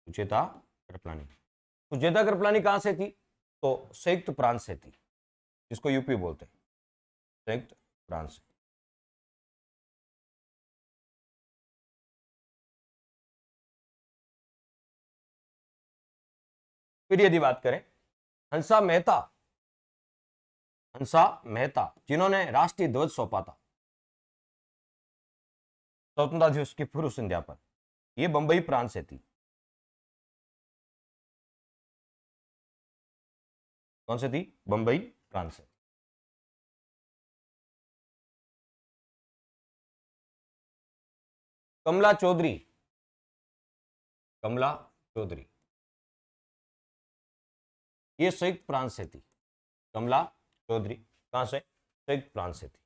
सुचेता कृपलानी। सुचेता कृपलानी कहां से थी? तो संयुक्त प्रांत से थी, जिसको यूपी बोलते हैं, संयुक्त प्रांत से। फिर यदि बात करें हंसा मेहता, हंसा मेहता जिन्होंने राष्ट्रीय ध्वज सौंपा था स्वतंत्रता दिवस की पूर्व संध्या पर, यह बंबई प्रांत से थी। कौन से थी? बंबई प्रांत से। कमला चौधरी, कमला चौधरी ये संयुक्त प्रांत से थी। कमला चौधरी कहां से? संयुक्त प्रांत से थी।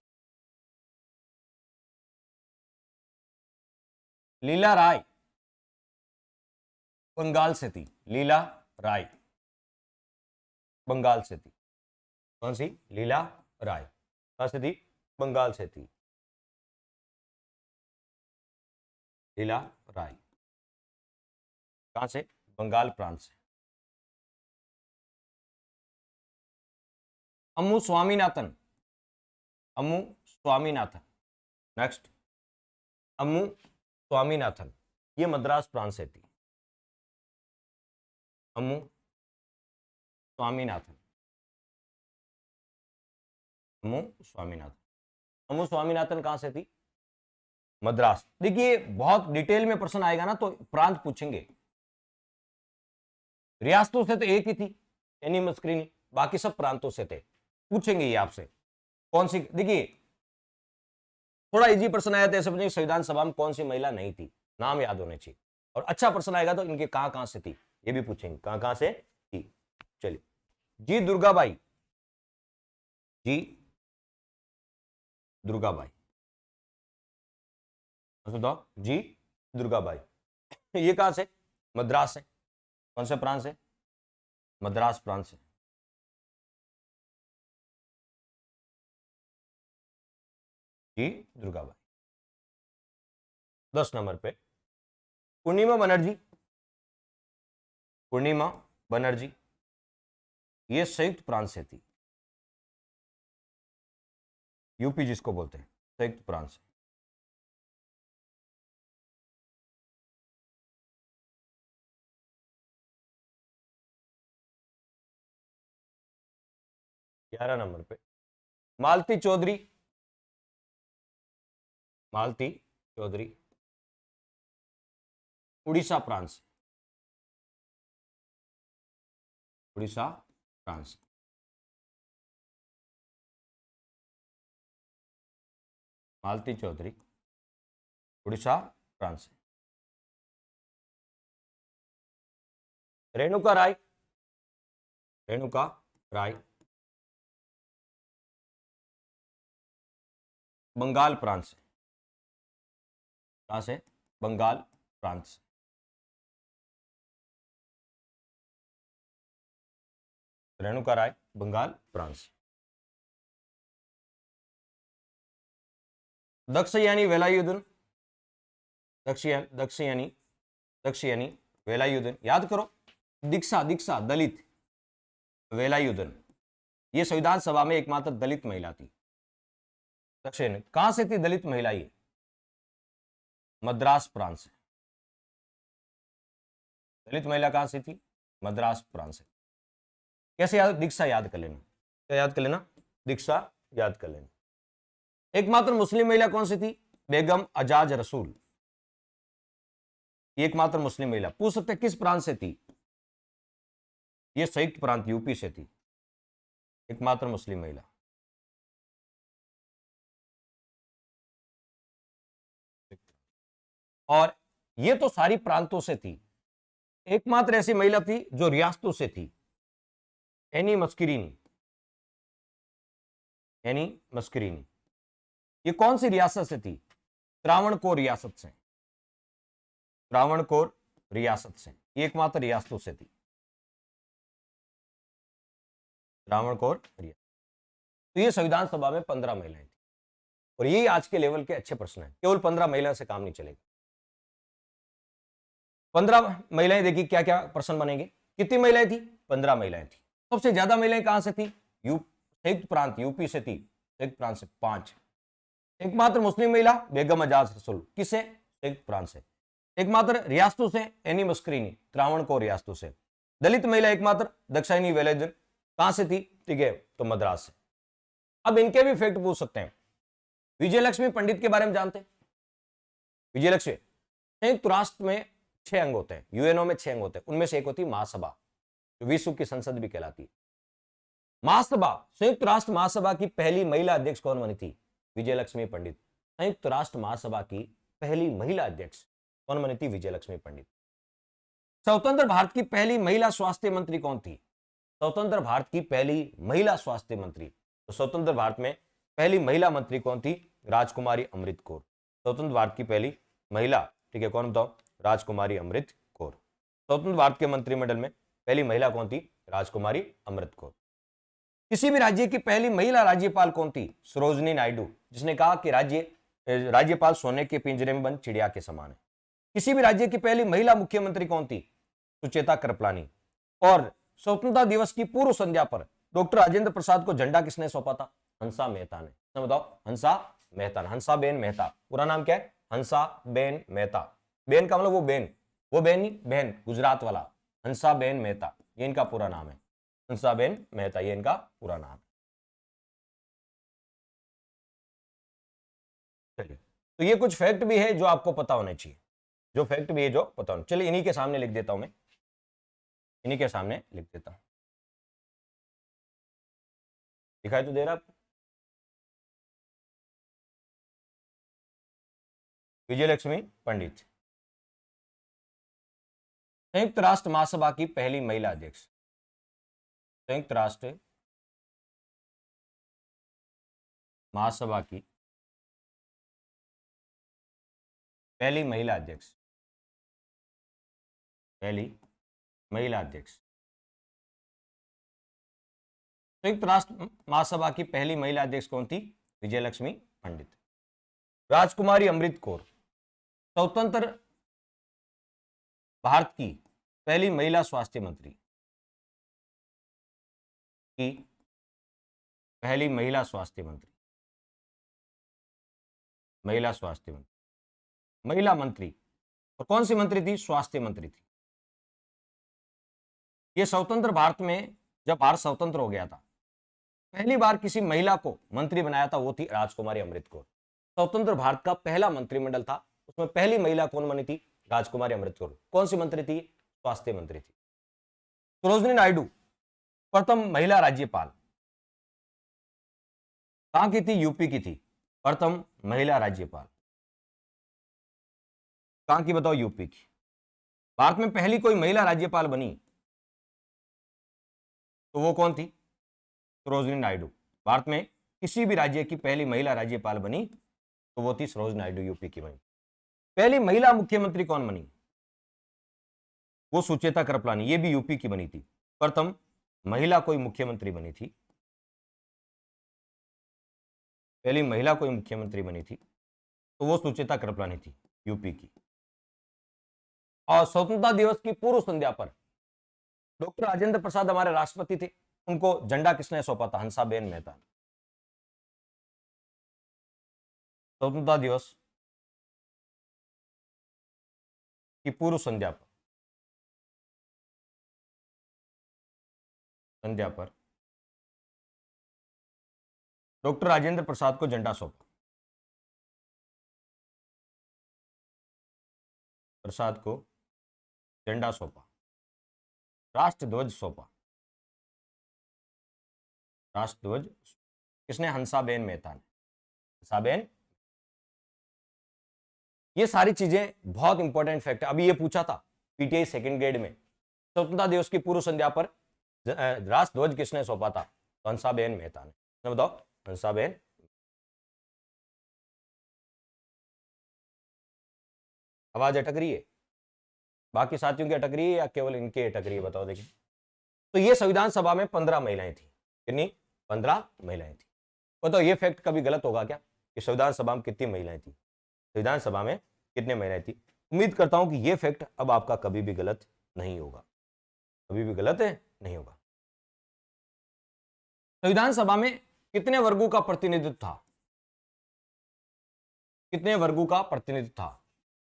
लीला राय बंगाल से थी। लीला राय बंगाल से थी। कौन सी? लीला राय कहां से थी? बंगाल से थी। लीला राय कहां से? बंगाल प्रांत से। अम्मू स्वामीनाथन, अम्मू स्वामीनाथन। नेक्स्ट, अम्मू स्वामीनाथन, ये मद्रास प्रांत से थी। अम्मू स्वामीनाथन, अम्मू स्वामीनाथन, अम्मू स्वामीनाथन कहां से थी? मद्रास। देखिए बहुत डिटेल में प्रश्न आएगा ना तो प्रांत पूछेंगे। रियासतों से तो एक ही थी एनी मस्करीनी, बाकी सब प्रांतों से थे। पूछेंगे ये आपसे कौन सी। देखिए थोड़ा इजी प्रश्न आया था ऐसे पूछेंगे संविधान सभा में कौन सी महिला नहीं थी, नाम याद होने चाहिए। और अच्छा प्रश्न आएगा तो इनके कहां कहां से थी ये भी पूछेंगे, कहां कहां से थी। चलिए, जी दुर्गाबाई, जी दुर्गाबाई, बताओ जी दुर्गाबाई, ये कहां से? मद्रास से। कौन से प्रांत से? मद्रास प्रांत से। जी दुर्गाबाई। 10 नंबर पे पूर्णिमा बनर्जी, पूर्णिमा बनर्जी, ये संयुक्त प्रांत से थी। यूपी जिसको बोलते हैं, संयुक्त प्रांत से। ग्यारह नंबर पे मालती चौधरी, मालती चौधरी, उड़ीसा प्रांत से, उड़ीसा प्रांत से। मालती चौधरी, उड़ीसा प्रांत से। रेणुका राय, रेणुका राय, बंगाल प्रांत से। कहां से? बंगाल प्रांत से। रेणुका राय बंगाल प्रांत से। दक्षयानी वेलायुधन, दक्षयानी वेलायुधन, याद करो। दीक्षा, दीक्षा दलित, वेलायुधन, ये संविधान सभा में एकमात्र दलित महिला थी। दक्षिण कहां से थी दलित महिला? ये मद्रास प्रांत से। दलित महिला कहां से थी? मद्रास प्रांत से। कैसे याद? दीक्षा याद कर लेना। क्या याद कर लेना? दीक्षा याद कर लेना। एकमात्र मुस्लिम महिला कौन सी थी? बेगम अजाज रसूल, एकमात्र मुस्लिम महिला। पूछ सकते किस प्रांत से थी? यह संयुक्त प्रांत यूपी से थी, एकमात्र मुस्लिम महिला। और ये तो सारी प्रांतों से थी, एकमात्र ऐसी महिला थी जो रियासतों से थी, एनी मस्किरीनी, एनी मस्किरीनी। ये कौन सी रियासत से थी? त्रावणकोर रियासत से, त्रावणकोर रियासत से, एकमात्र रियासतों से थी, त्रावणकोर रियासत। तो ये संविधान सभा में 15 महिलाएं थी। और यही आज के लेवल के अच्छे प्रश्न हैं। केवल 15 महिला से काम नहीं चलेगा। 15 महिलाएं, देखिए क्या क्या प्रश्न बनेंगे। कितनी महिलाएं थी? 15 महिलाएं थी। सबसे ज्यादा महिलाएं कहां से थी? संयुक्त प्रांत यूपी से थी, संयुक्त प्रांत से 5। एकमात्र मुस्लिम महिला बेगम अजाज रसूल, किसे? संयुक्त प्रांत से। एकमात्र रियासतों से एनी मस्करीनी, त्रावणकोर रियासतों से। दलित महिला एकमात्र दक्षायनी वेलायुधन, कहां से थी? ठीक है, तो मद्रास से। अब इनके भी फैक्ट पूछ सकते हैं। विजयलक्ष्मी पंडित के बारे में जानते हैं? विजयलक्ष्मी, संयुक्त राष्ट्र में 6 अंग होते हैं, यूएनओ में 6 अंग होते हैं, उनमें से एक होती है महासभा, जो विश्व की संसद भी कहलाती है। महासभा, संयुक्त राष्ट्र महासभा की पहली महिला अध्यक्ष कौन बनी थी? विजयलक्ष्मी पंडित। संयुक्त राष्ट्र महासभा की पहली महिला अध्यक्ष कौन बनी थी? विजयलक्ष्मी पंडित। स्वतंत्र भारत की पहली महिला स्वास्थ्य मंत्री कौन थी? स्वतंत्र भारत की पहली महिला स्वास्थ्य मंत्री, तो स्वतंत्र भारत में पहली महिला मंत्री कौन थी? राजकुमारी अमृत कौर। स्वतंत्र भारत की पहली महिला, ठीक है, कौन बताओ? राजकुमारी अमृत कौर। स्वतंत्र भारत के मंत्रिमंडल में पहली महिला कौन थी? राजकुमारी अमृत कौर। किसी भी राज्य की पहली महिला राज्यपाल कौन थी? सरोजनी नायडू, जिसने कहा कि राज्यपाल सोने के पिंजरे में बंद चिड़िया के समान है। किसी भी राज्य की पहली महिला मुख्यमंत्री कौन थी? सुचेता कृपलानी। और स्वतंत्रता दिवस की पूर्व संध्या पर डॉक्टर राजेंद्र प्रसाद को झंडा किसने सौंपा था? हंसा मेहता ने। तो बताओ, हंसा मेहता, हंसाबेन मेहता। पूरा नाम क्या है? हंसाबेन मेहता। बेन का मतलब वो बेन नहीं, बहन, गुजरात वाला। हंसाबेन मेहता, ये इनका पूरा नाम है। हंसाबेन मेहता, ये इनका पूरा नाम है। चलिए, तो ये कुछ फैक्ट भी है जो आपको पता होने चाहिए, जो फैक्ट भी है जो पता होने। चलिए, इन्हीं के सामने लिख देता हूं मैं, इन्हीं के सामने लिख देता हूं। दिखाई तो दे रहा आपको? विजयलक्ष्मी पंडित, संयुक्त राष्ट्र महासभा की पहली महिला अध्यक्ष। संयुक्त राष्ट्र महासभा की पहली महिला अध्यक्ष, पहली महिला अध्यक्ष। संयुक्त राष्ट्र महासभा की पहली महिला अध्यक्ष कौन थी? विजयलक्ष्मी पंडित। राजकुमारी अमृत कौर, स्वतंत्र भारत की पहली महिला स्वास्थ्य मंत्री, की पहली महिला स्वास्थ्य मंत्री, महिला स्वास्थ्य मंत्री, महिला मंत्री। और कौन सी मंत्री थी? स्वास्थ्य मंत्री थी। यह स्वतंत्र भारत में, जब भारत स्वतंत्र हो गया था, पहली बार किसी महिला को मंत्री बनाया था, वो थी राजकुमारी अमृत कौर। स्वतंत्र भारत का पहला मंत्रिमंडल था, उसमें पहली महिला कौन बनी थी? राजकुमारी अमृत कौर। कौन सी मंत्री थी? स्वास्थ्य मंत्री थी। सरोजिनी नायडू, प्रथम महिला राज्यपाल, कहां की थी? यूपी की थी। प्रथम महिला राज्यपाल कहां की बताओ? यूपी की। भारत में पहली कोई महिला राज्यपाल बनी तो वो कौन थी? सरोजिनी नायडू। भारत में किसी भी राज्य की पहली महिला राज्यपाल बनी तो वो थी सरोजिनी नायडू, यूपी की बनी। पहली महिला मुख्यमंत्री कौन बनी? वो सुचेता कृपलानी, ये भी यूपी की बनी थी। प्रथम महिला कोई मुख्यमंत्री बनी थी, पहली महिला कोई मुख्यमंत्री बनी थी तो वो सुचेता कृपलानी थी, यूपी की। और स्वतंत्रता दिवस की पूर्व संध्या पर डॉक्टर राजेंद्र प्रसाद हमारे राष्ट्रपति थे, उनको झंडा किसने सौंपा था? हंसाबेन मेहता। स्वतंत्रता दिवस की पूर्व संध्या पर डॉक्टर राजेंद्र प्रसाद को झंडा सौंपा, प्रसाद को झंडा सौंपा, राष्ट्रध्वज सौंपा। राष्ट्रध्वज किसने? हंसाबेन मेहता ने। हंसाबेन। ये सारी चीजें बहुत इंपॉर्टेंट फैक्ट है। अभी ये पूछा था पीटीआई सेकंड ग्रेड में, स्वतंत्रता दिवस की पूर्व संध्या पर राष्ट्रध्वज किसने सौंपा था? तो हंसाबेन मेहता ने। बताओ, हंसाबेन। आवाज अटक रही है? बाकी साथियों की अटक रही है या केवल इनके अटक रही है? बताओ देखिए। तो ये संविधान सभा में 15 महिलाएं थी। कितनी? 15 महिलाएं थी। बताओ, ये फैक्ट कभी गलत होगा क्या कि संविधान सभा में कितनी महिलाएं थी? संविधान सभा में कितने महिलाएं थी? उम्मीद करता हूं कि ये फैक्ट अब आपका कभी भी गलत नहीं होगा, कभी भी गलत है नहीं होगा। संविधान सभा में कितने वर्गों का प्रतिनिधित्व था? कितने वर्गों का प्रतिनिधित्व था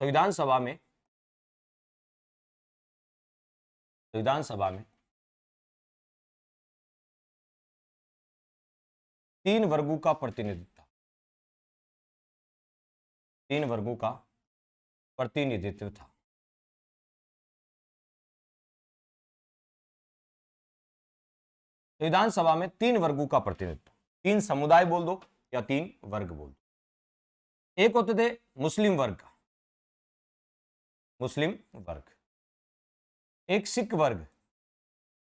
संविधान सभा में? संविधान सभा में 3 वर्गों का प्रतिनिधित्व था। 3 वर्गों का प्रतिनिधित्व था। संविधान सभा में 3 वर्गों का प्रतिनिधित्व, 3 समुदाय बोल दो या 3 वर्ग बोल दो। एक होते थे मुस्लिम वर्ग, मुस्लिम वर्ग, एक सिख वर्ग,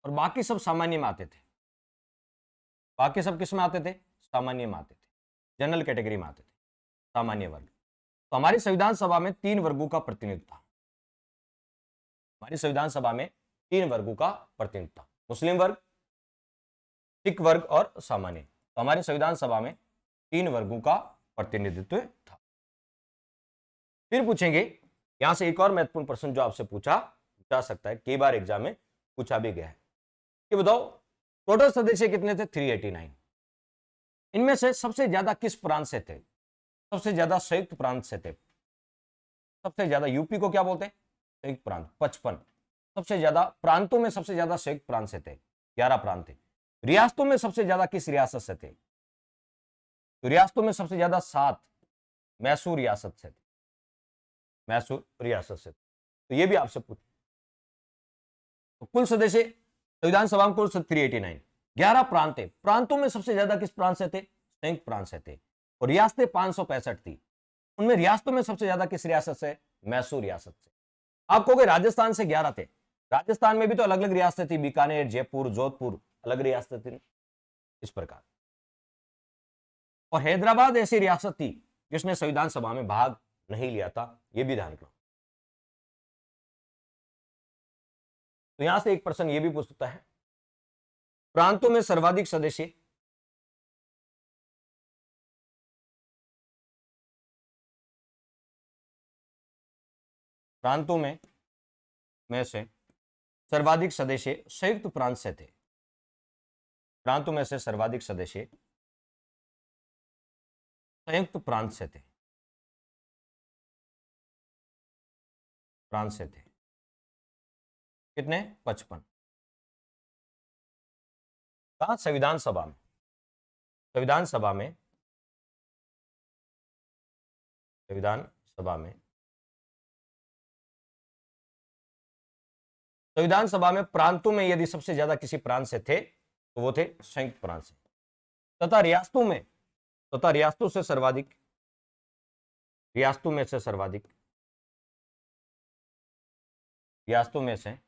और बाकी सब सामान्य में आते थे। बाकी सब किस में आते थे? सामान्य में आते थे, जनरल कैटेगरी में आते थे, सामान्य वर्ग। तो हमारी संविधान सभा में 3 वर्गों का प्रतिनिधित्व था। हमारी संविधान सभा में 3 वर्गों का प्रतिनिधित्व था, मुस्लिम वर्ग, सिख वर्ग और सामान्य। तो हमारी संविधान सभा में 3 वर्गों का प्रतिनिधित्व था। फिर पूछेंगे यहां से एक और महत्वपूर्ण प्रश्न जो आपसे पूछा जा सकता है, कई बार एग्जाम में पूछा भी गया है कि बताओ टोटल सदस्य कितने थे? 389। इनमें से सबसे ज्यादा किस प्रांत से थे? सबसे ज्यादा संयुक्त प्रांत से थे। सबसे ज्यादा यूपी को क्या बोलते हैं? संयुक्त प्रांत, 55। सबसे ज्यादा प्रांतों में सबसे ज्यादा संयुक्त प्रांत से थे, 11 प्रांत थे। रियासतों में सबसे ज्यादा किस रियासत से थे? तो रियासतों में सबसे ज्यादा 7 मैसूर रियासत से थे, मैसूर रियासत से थे। तो ये भी आपसे पूछ, तो कुल सदस्य संविधान सभा में कुल 389, 11 प्रांत थे। प्रांतों में सबसे ज्यादा किस प्रांत से थे? संयुक्त प्रांत से थे। और रियासतें 565 थी। उनमें रियासतों में सबसे ज्यादा किस रियासत से? मैसूर रियासत से। आप कहोगे राजस्थान से 11 थे, राजस्थान में भी तो अलग अलग रियासतें थी, बीकानेर, जयपुर, जोधपुर, अलग रियासतें थी इस प्रकार। और हैदराबाद ऐसी रियासत थी जिसने संविधान सभा में भाग नहीं लिया था, यह भी ध्यान रखना। तो यहां से एक प्रश्न यह भी पूछ सकता है, प्रांतों में सर्वाधिक सदस्य प्रांतों में से सर्वाधिक सदस्य संयुक्त प्रांत से थे। प्रांतों में से सर्वाधिक सदस्य संयुक्त प्रांत से थे, प्रांत से थे। कितने? 55। कहा? संविधान सभा में। संविधान सभा में, संविधान सभा में, संविधान सभा में प्रांतों में यदि सबसे ज्यादा किसी प्रांत से थे तो वो थे संयुक्त प्रांत से। तथा रियासतों में, तथा रियासतों से सर्वाधिक, रियासतों में से सर्वाधिक, रियासतों में से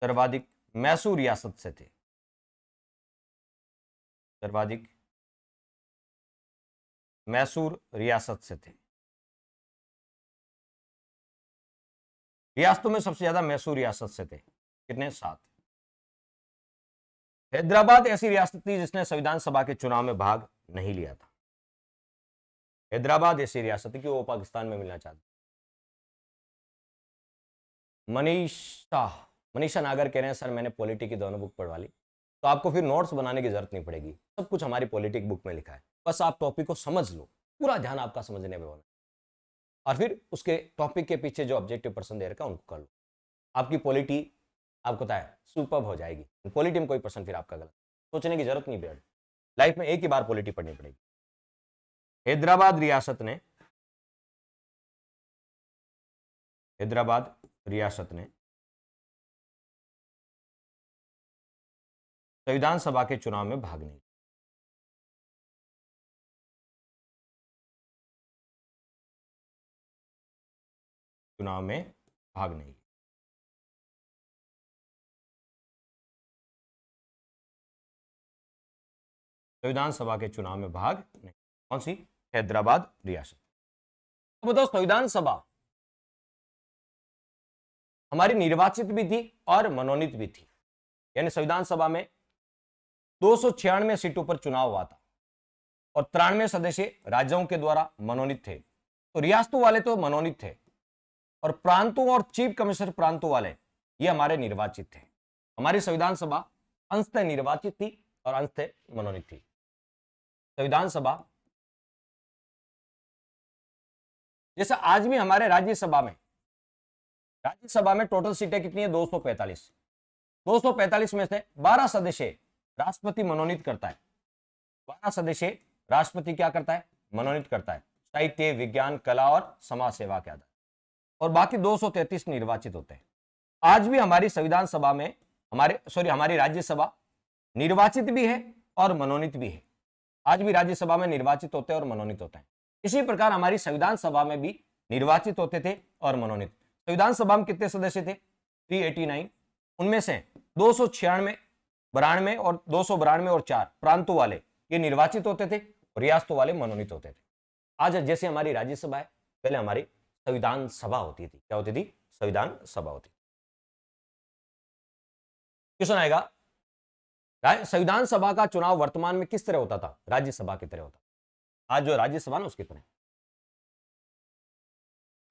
सर्वाधिक मैसूर रियासत से थे। सर्वाधिक मैसूर रियासत से थे। रियासतों में सबसे ज्यादा मैसूर रियासत से थे। कितने? 7। हैदराबाद ऐसी रियासत थी जिसने संविधान सभा के चुनाव में भाग नहीं लिया था। हैदराबाद ऐसी रियासत थी कि वो पाकिस्तान में मिलना चाहती। मनीषा मनीषा नागर कह रहे हैं सर मैंने पॉलिटी की दोनों बुक पढ़वा ली, तो आपको फिर नोट्स बनाने की जरूरत नहीं पड़ेगी, सब कुछ हमारी पॉलिटिक बुक में लिखा है, बस आप टॉपिक को समझ लो, पूरा ध्यान आपका समझने में होना, और फिर उसके टॉपिक के पीछे जो ऑब्जेक्टिव प्रश्न दे रखा है उनको कर लो। आपकी पॉलिटी आपको पता है सुपर्ब हो जाएगी। पॉलिटी में कोई प्रश्न फिर आपका गलत सोचने की जरूरत नहीं पड़ेगी, लाइफ में एक ही बार पॉलिटी पढ़नी पड़ेगी। हैदराबाद रियासत ने, हैदराबाद रियासत ने संविधान सभा के चुनाव में भाग नहीं, चुनाव में भाग नहीं, संविधान सभा के चुनाव में भाग नहीं। कौन सी? हैदराबाद रियासत। तो बताओ संविधान सभा हमारी निर्वाचित भी थी और मनोनीत भी थी, यानी संविधान सभा में 296 सीटों पर चुनाव हुआ था और 93 सदस्य राज्यों के द्वारा मनोनीत थे। तो रियासतों वाले तो मनोनीत थे और प्रांतों और चीफ कमिश्नर प्रांतों वाले ये हमारे निर्वाचित थे। हमारी संविधान सभा अंशतः निर्वाचित थी और अंशतः मनोनीत थी। संविधान सभा जैसे आज भी हमारे राज्यसभा में टोटल सीटें कितनी है? 245। 245 में से 12 सदस्य राष्ट्रपति मनोनीत करता है। 12 सदस्य राष्ट्रपति क्या करता है? मनोनीत करता है, साहित्य, विज्ञान, कला और समाज सेवा के आधार, और बाकी 233 निर्वाचित होते हैं। आज भी हमारी संविधान सभा में हमारी राज्यसभा निर्वाचित भी है और मनोनीत भी है। आज भी राज्यसभा में निर्वाचित होते हैं और मनोनीत होते हैं। इसी प्रकार हमारी संविधान सभा में भी निर्वाचित होते थे और मनोनीत। संविधान सभा में कितने सदस्य थे? 389। उनमें से 296, 92 और 292 और 4 प्रांतों वाले ये निर्वाचित होते थे और रियासतों वाले मनोनीत होते थे। आज जैसे हमारी राज्यसभा है, पहले हमारी संविधान सभा होती थी। क्या होती थी? संविधान सभा होती। क्वेश्चन आएगा, संविधान सभा का चुनाव वर्तमान में किस तरह होता था? राज्यसभा की तरह होता। आज जो राज्यसभा ना उसकी तरह।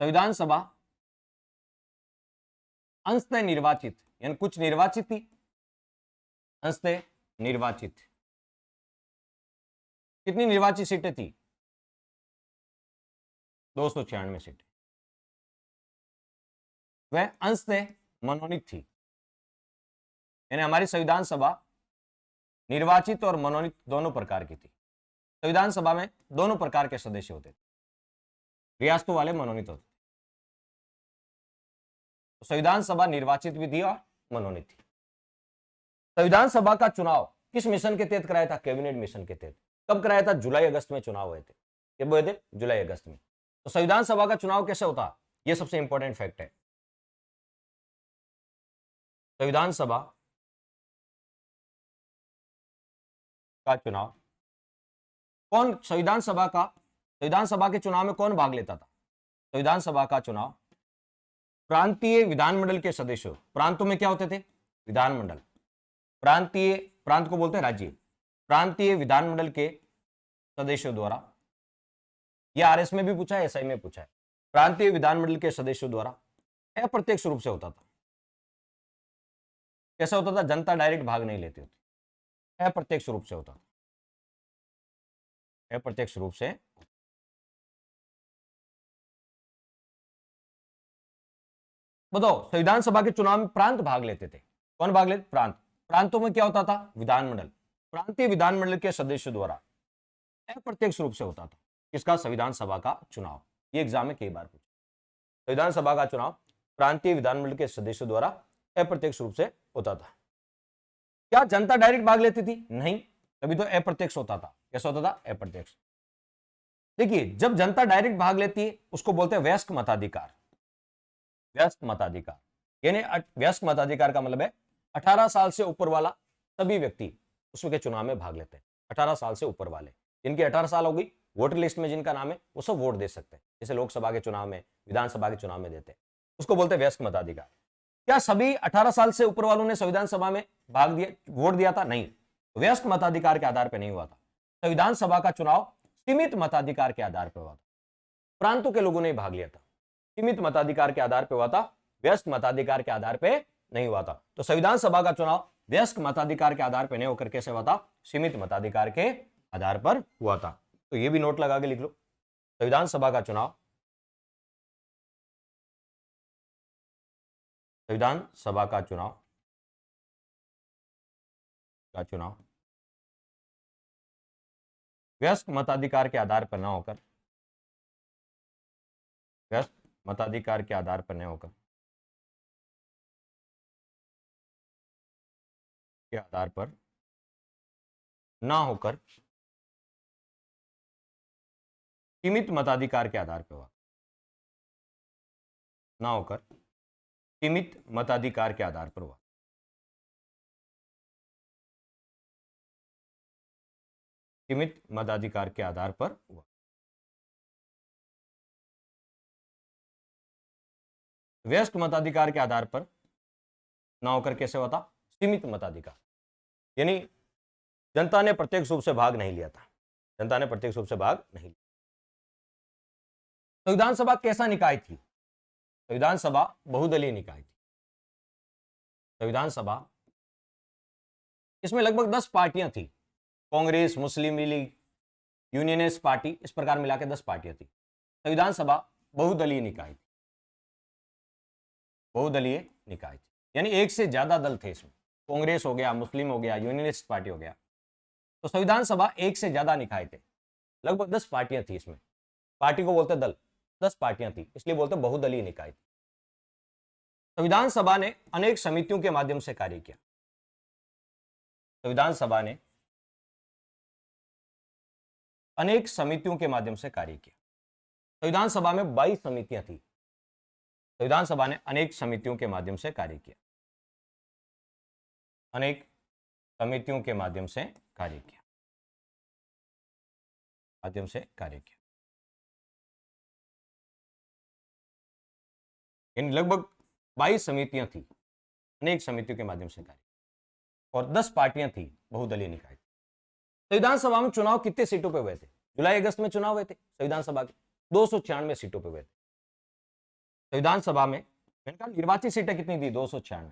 संविधान सभा अंशतः निर्वाचित, यानी कुछ निर्वाचित थी अंशतः निर्वाचित। कितनी निर्वाचित सीटें थी? 296 सीटें। वह अंशतः मनोनीत थी, यानी हमारी संविधान सभा निर्वाचित और मनोनीत दोनों प्रकार की थी। संविधान सभा में दोनों प्रकार के सदस्य होते थे, रियासतों वाले, मनोनीत होते थे। तो संविधान सभा निर्वाचित भी थी और मनोनीत थी। संविधान सभा का चुनाव किस मिशन के तहत कराया था? कैबिनेट मिशन के तहत। कब कराया था? जुलाई अगस्त में चुनाव हुए थे। कब हुए थे? जुलाई अगस्त में। तो संविधान सभा का चुनाव कैसे होता? यह सबसे इंपॉर्टेंट फैक्ट है। संविधान सभा का चुनाव कौन, संविधान सभा के चुनाव में कौन भाग लेता था? संविधान सभा का चुनाव प्रांतीय विधानमंडल के सदस्यों, प्रांतों में क्या होते थे? विधानमंडल। प्रांत को बोलते हैं राज्य। प्रांतीय विधानमंडल के सदस्यों द्वारा, यह आरएस में भी पूछा है, एसआई में पूछा है। प्रांतीय विधानमंडल के सदस्यों द्वारा अप्रत्यक्ष रूप से होता था। कैसा होता था? जनता डायरेक्ट भाग नहीं लेती होती, अप्रत्यक्ष रूप से होता था। अप्रत्यक्ष रूप से। बताओ, संविधान सभा के चुनाव में प्रांत भाग लेते थे। कौन भाग लेते? प्रांत। प्रांतों में क्या होता था? विधानमंडल। प्रांतीय विधानमंडल के सदस्यों द्वारा अप्रत्यक्ष रूप से होता था किसका? संविधान सभा का चुनाव। ये एग्जाम में कई बार पूछा। संविधान सभा का चुनाव प्रांतीय विधानमंडल के सदस्यों द्वारा अप्रत्यक्ष रूप से होता था। क्या जनता डायरेक्ट भाग लेती थी? नहीं, तभी तो अप्रत्यक्ष होता था। कैसा होता था? अप्रत्यक्ष। देखिए, जब जनता डायरेक्ट भाग लेती है उसको बोलते हैं वयस्क मताधिकार। वयस्क मताधिकार यानी वयस्क मताधिकार का मतलब है 18 साल से ऊपर वाला सभी व्यक्ति उसके चुनाव में भाग लेते हैं। 18 साल से ऊपर वाले, जिनकी 18 साल होगी, वोटर लिस्ट में जिनका नाम है, वो सब वोट दे सकते हैं। जैसे लोकसभा के चुनाव में, विधानसभा के चुनाव में देते हैं, उसको बोलते हैं वयस्क मताधिकार। क्या सभी 18 साल से ऊपर वालों ने संविधान सभा में भाग दिया, वोट दिया था? नहीं, वयस्क मताधिकार के आधार पर नहीं हुआ था। संविधान सभा का चुनाव सीमित मताधिकार के आधार पर हुआ था। प्रांतों के लोगों ने भाग लिया था, सीमित मताधिकार के आधार पर हुआ था, वयस्क मताधिकार के आधार पर नहीं हुआ था। तो संविधान सभा का चुनाव वयस्क मताधिकार के आधार पर नहीं होकर कैसे हुआ था? सीमित मताधिकार के आधार पर हुआ था। तो ये भी नोट लगा के लिख लो। संविधान सभा का चुनाव, संविधान सभा का चुनाव वयस्क मताधिकार के आधार पर न होकर, वयस्क मताधिकार के आधार पर नहीं होकर, के आधार पर ना होकर सीमित मताधिकार के आधार पर हुआ, ना होकर सीमित मताधिकार के आधार पर हुआ। सीमित मताधिकार के आधार पर हुआ। वयस्क मताधिकार के आधार पर ना होकर कैसे हुआ था? सीमित मताधिकार, यानी जनता ने प्रत्यक्ष रूप से भाग नहीं लिया था। जनता ने प्रत्यक्ष रूप से भाग नहीं लिया। संविधान सभा कैसा निकाय थी? संविधान सभा बहुदलीय निकाय थी। संविधान सभा, इसमें लगभग 10 पार्टियां थी। कांग्रेस, मुस्लिम लीग, यूनियनिस्ट पार्टी, इस प्रकार मिला के 10 पार्टियां थी। संविधान सभा बहुदलीय निकाय थी। बहुदलीय निकाय थी, यानी एक से ज्यादा दल थे इसमें। कांग्रेस हो गया, मुस्लिम हो गया, यूनियनिस्ट पार्टी हो गया। तो संविधान सभा एक से ज्यादा निकाय थे, लगभग 10 पार्टियां थी इसमें। पार्टी को बोलते दल, 10 पार्टियां थी, इसलिए बोलते बहुदलीय निकाय थी। संविधान सभा ने अनेक समितियों के माध्यम से कार्य किया। संविधान सभा ने अनेक समितियों के माध्यम से कार्य किया। संविधान सभा में 22 समितियां थी। संविधान सभा ने अनेक समितियों के माध्यम से कार्य किया। अनेक समितियों के माध्यम से कार्य किया। माध्यम से कार्य किया, इन लगभग 22 समितियां थी, अनेक समितियों के माध्यम से कार्य, और 10 पार्टियां थी, बहुदलीय निकाय। संविधान सभा में चुनाव कितने सीटों पे हुए थे? जुलाई अगस्त में चुनाव हुए थे संविधान सभा के, 296 सीटों पे हुए थे। संविधान सभा में मैंने कहा निर्वाचित सीटें कितनी थी? 296।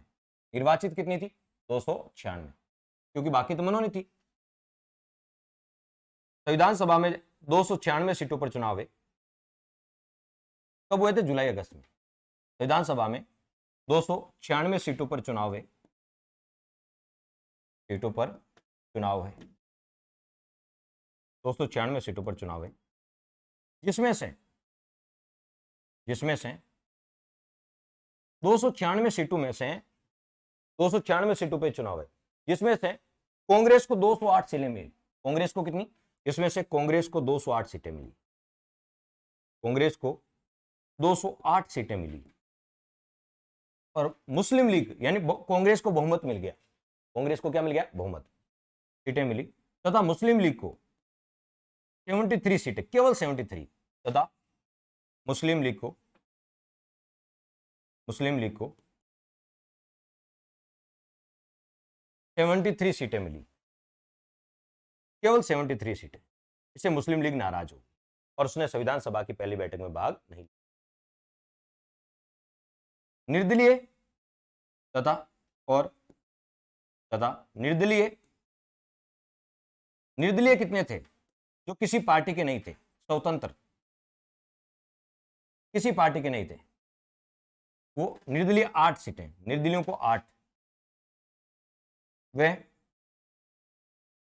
निर्वाचित कितनी थी? 296। क्योंकि बाकी तो मनोनीत थी। संविधान सभा में 296 सीटों पर चुनाव हुए। कब हुए थे? जुलाई अगस्त में। संविधान सभा में 296 सीटों पर चुनाव हुए, सीटों पर चुनाव है, 296 सीटों पर चुनाव है, जिसमें से 296 सीटों में से 296 सीटों पर चुनाव है, जिसमें से कांग्रेस को 208 सीटें मिली। कांग्रेस को कितनी? इसमें से कांग्रेस को 208 सीटें मिली, कांग्रेस को 208 सीटें मिली। और मुस्लिम लीग यानी कांग्रेस को बहुमत मिल गया। कांग्रेस को क्या मिल गया? बहुमत, सीटें मिली। तथा मुस्लिम लीग को 73 सीटें, केवल 73, तथा मुस्लिम लीग को 73 सीटें मिली, केवल 73 सीटें। इससे मुस्लिम लीग नाराज हो और उसने संविधान सभा की पहली बैठक में भाग नहीं लिया। निर्दलीय निर्दलीय कितने थे? जो किसी पार्टी के नहीं थे, स्वतंत्र, किसी पार्टी के नहीं थे, वो निर्दलीय 8 सीटें, निर्दलीयों को 8, वे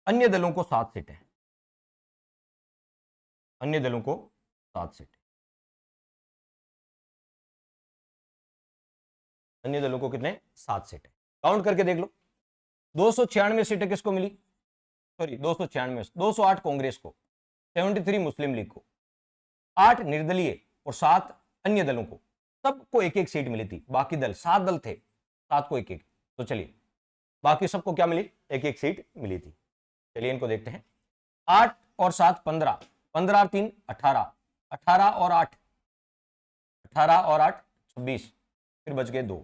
अन्य दलों को 7 सीटें, अन्य दलों को 7 सीटें, अन्य दलों को कितने? 7 सीटें। काउंट करके देख लो, 296 सीटें किसको मिली? सॉरी 296, 208 कांग्रेस को, 73 मुस्लिम लीग को, 8 निर्दलीय और 7 अन्य दलों को, सबको एक एक सीट मिली थी। बाकी दल 7 दल थे, 7 को एक एक। तो चलिए बाकी सबको क्या मिली? एक एक सीट मिली थी। चलिए इनको देखते हैं। 8 और 7 15, 15 और 3 18, 18 और 8 26, फिर बच गए 2,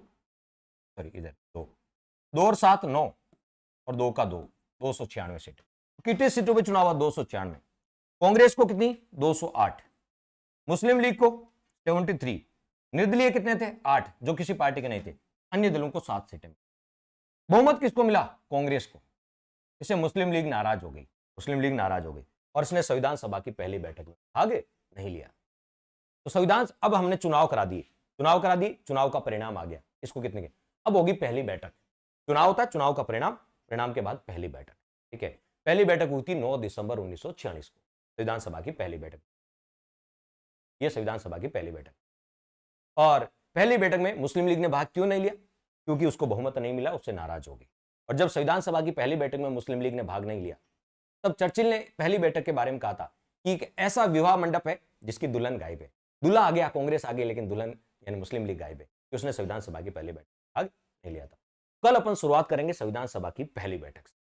सॉरी इधर 2, 2 और 7 9 और 2 का 2, 296 सीट। कितनी सीटों पे चुनाव हुआ? 296। कांग्रेस को कितनी? 208, मुस्लिम लीग को 73, निर्दलीय कितने थे? 8, जो किसी पार्टी के नहीं थे, अन्य दलों को 7 सीटें। बहुमत किसको मिला? कांग्रेस को। इससे मुस्लिम लीग नाराज हो गई, और इसने संविधान सभा की पहली बैठक में भाग नहीं लिया। तो संविधान, अब हमने चुनाव करा दिए, चुनाव का परिणाम आ गया। इसको कितने के? अब होगी पहली बैठक। चुनाव था, चुनाव का परिणाम के बाद पहली बैठक। ठीक है, पहली बैठक हुई थी 9 दिसंबर 1946 को, संविधान सभा की पहली बैठक। यह संविधान सभा की पहली बैठक। और पहली बैठक में मुस्लिम लीग ने भाग क्यों नहीं लिया? क्योंकि उसको बहुमत नहीं मिला, उससे नाराज हो गई। और जब संविधान सभा की पहली बैठक में मुस्लिम लीग ने भाग नहीं लिया, तब चर्चिल ने पहली बैठक के बारे में कहा था कि एक ऐसा विवाह मंडप है जिसकी दुल्हन गायब है। दूल्हा आ गया, कांग्रेस आ गई, लेकिन दुल्हन यानी मुस्लिम लीग गायब है, कि उसने संविधान सभा की पहली बैठक भाग नहीं लिया था। कल अपन शुरुआत करेंगे संविधान सभा की पहली बैठक से।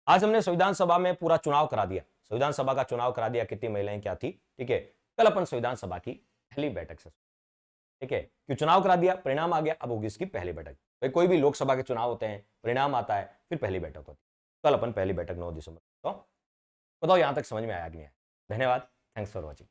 आज हमने संविधान सभा में पूरा चुनाव करा दिया, संविधान सभा का चुनाव करा दिया, कितनी महिलाएं क्या थी। ठीक है, कल अपन संविधान सभा की पहली बैठक से, ठीक है, कि चुनाव करा दिया, परिणाम आ गया, अब होगी इसकी पहली बैठक। भाई कोई भी लोकसभा के चुनाव होते हैं, परिणाम आता है, फिर पहली बैठक होती है। कल अपन पहली बैठक 9 दिसंबर। तो बताओ यहां तक समझ में आया कि नहीं आया? धन्यवाद, थैंक्स फॉर वॉचिंग।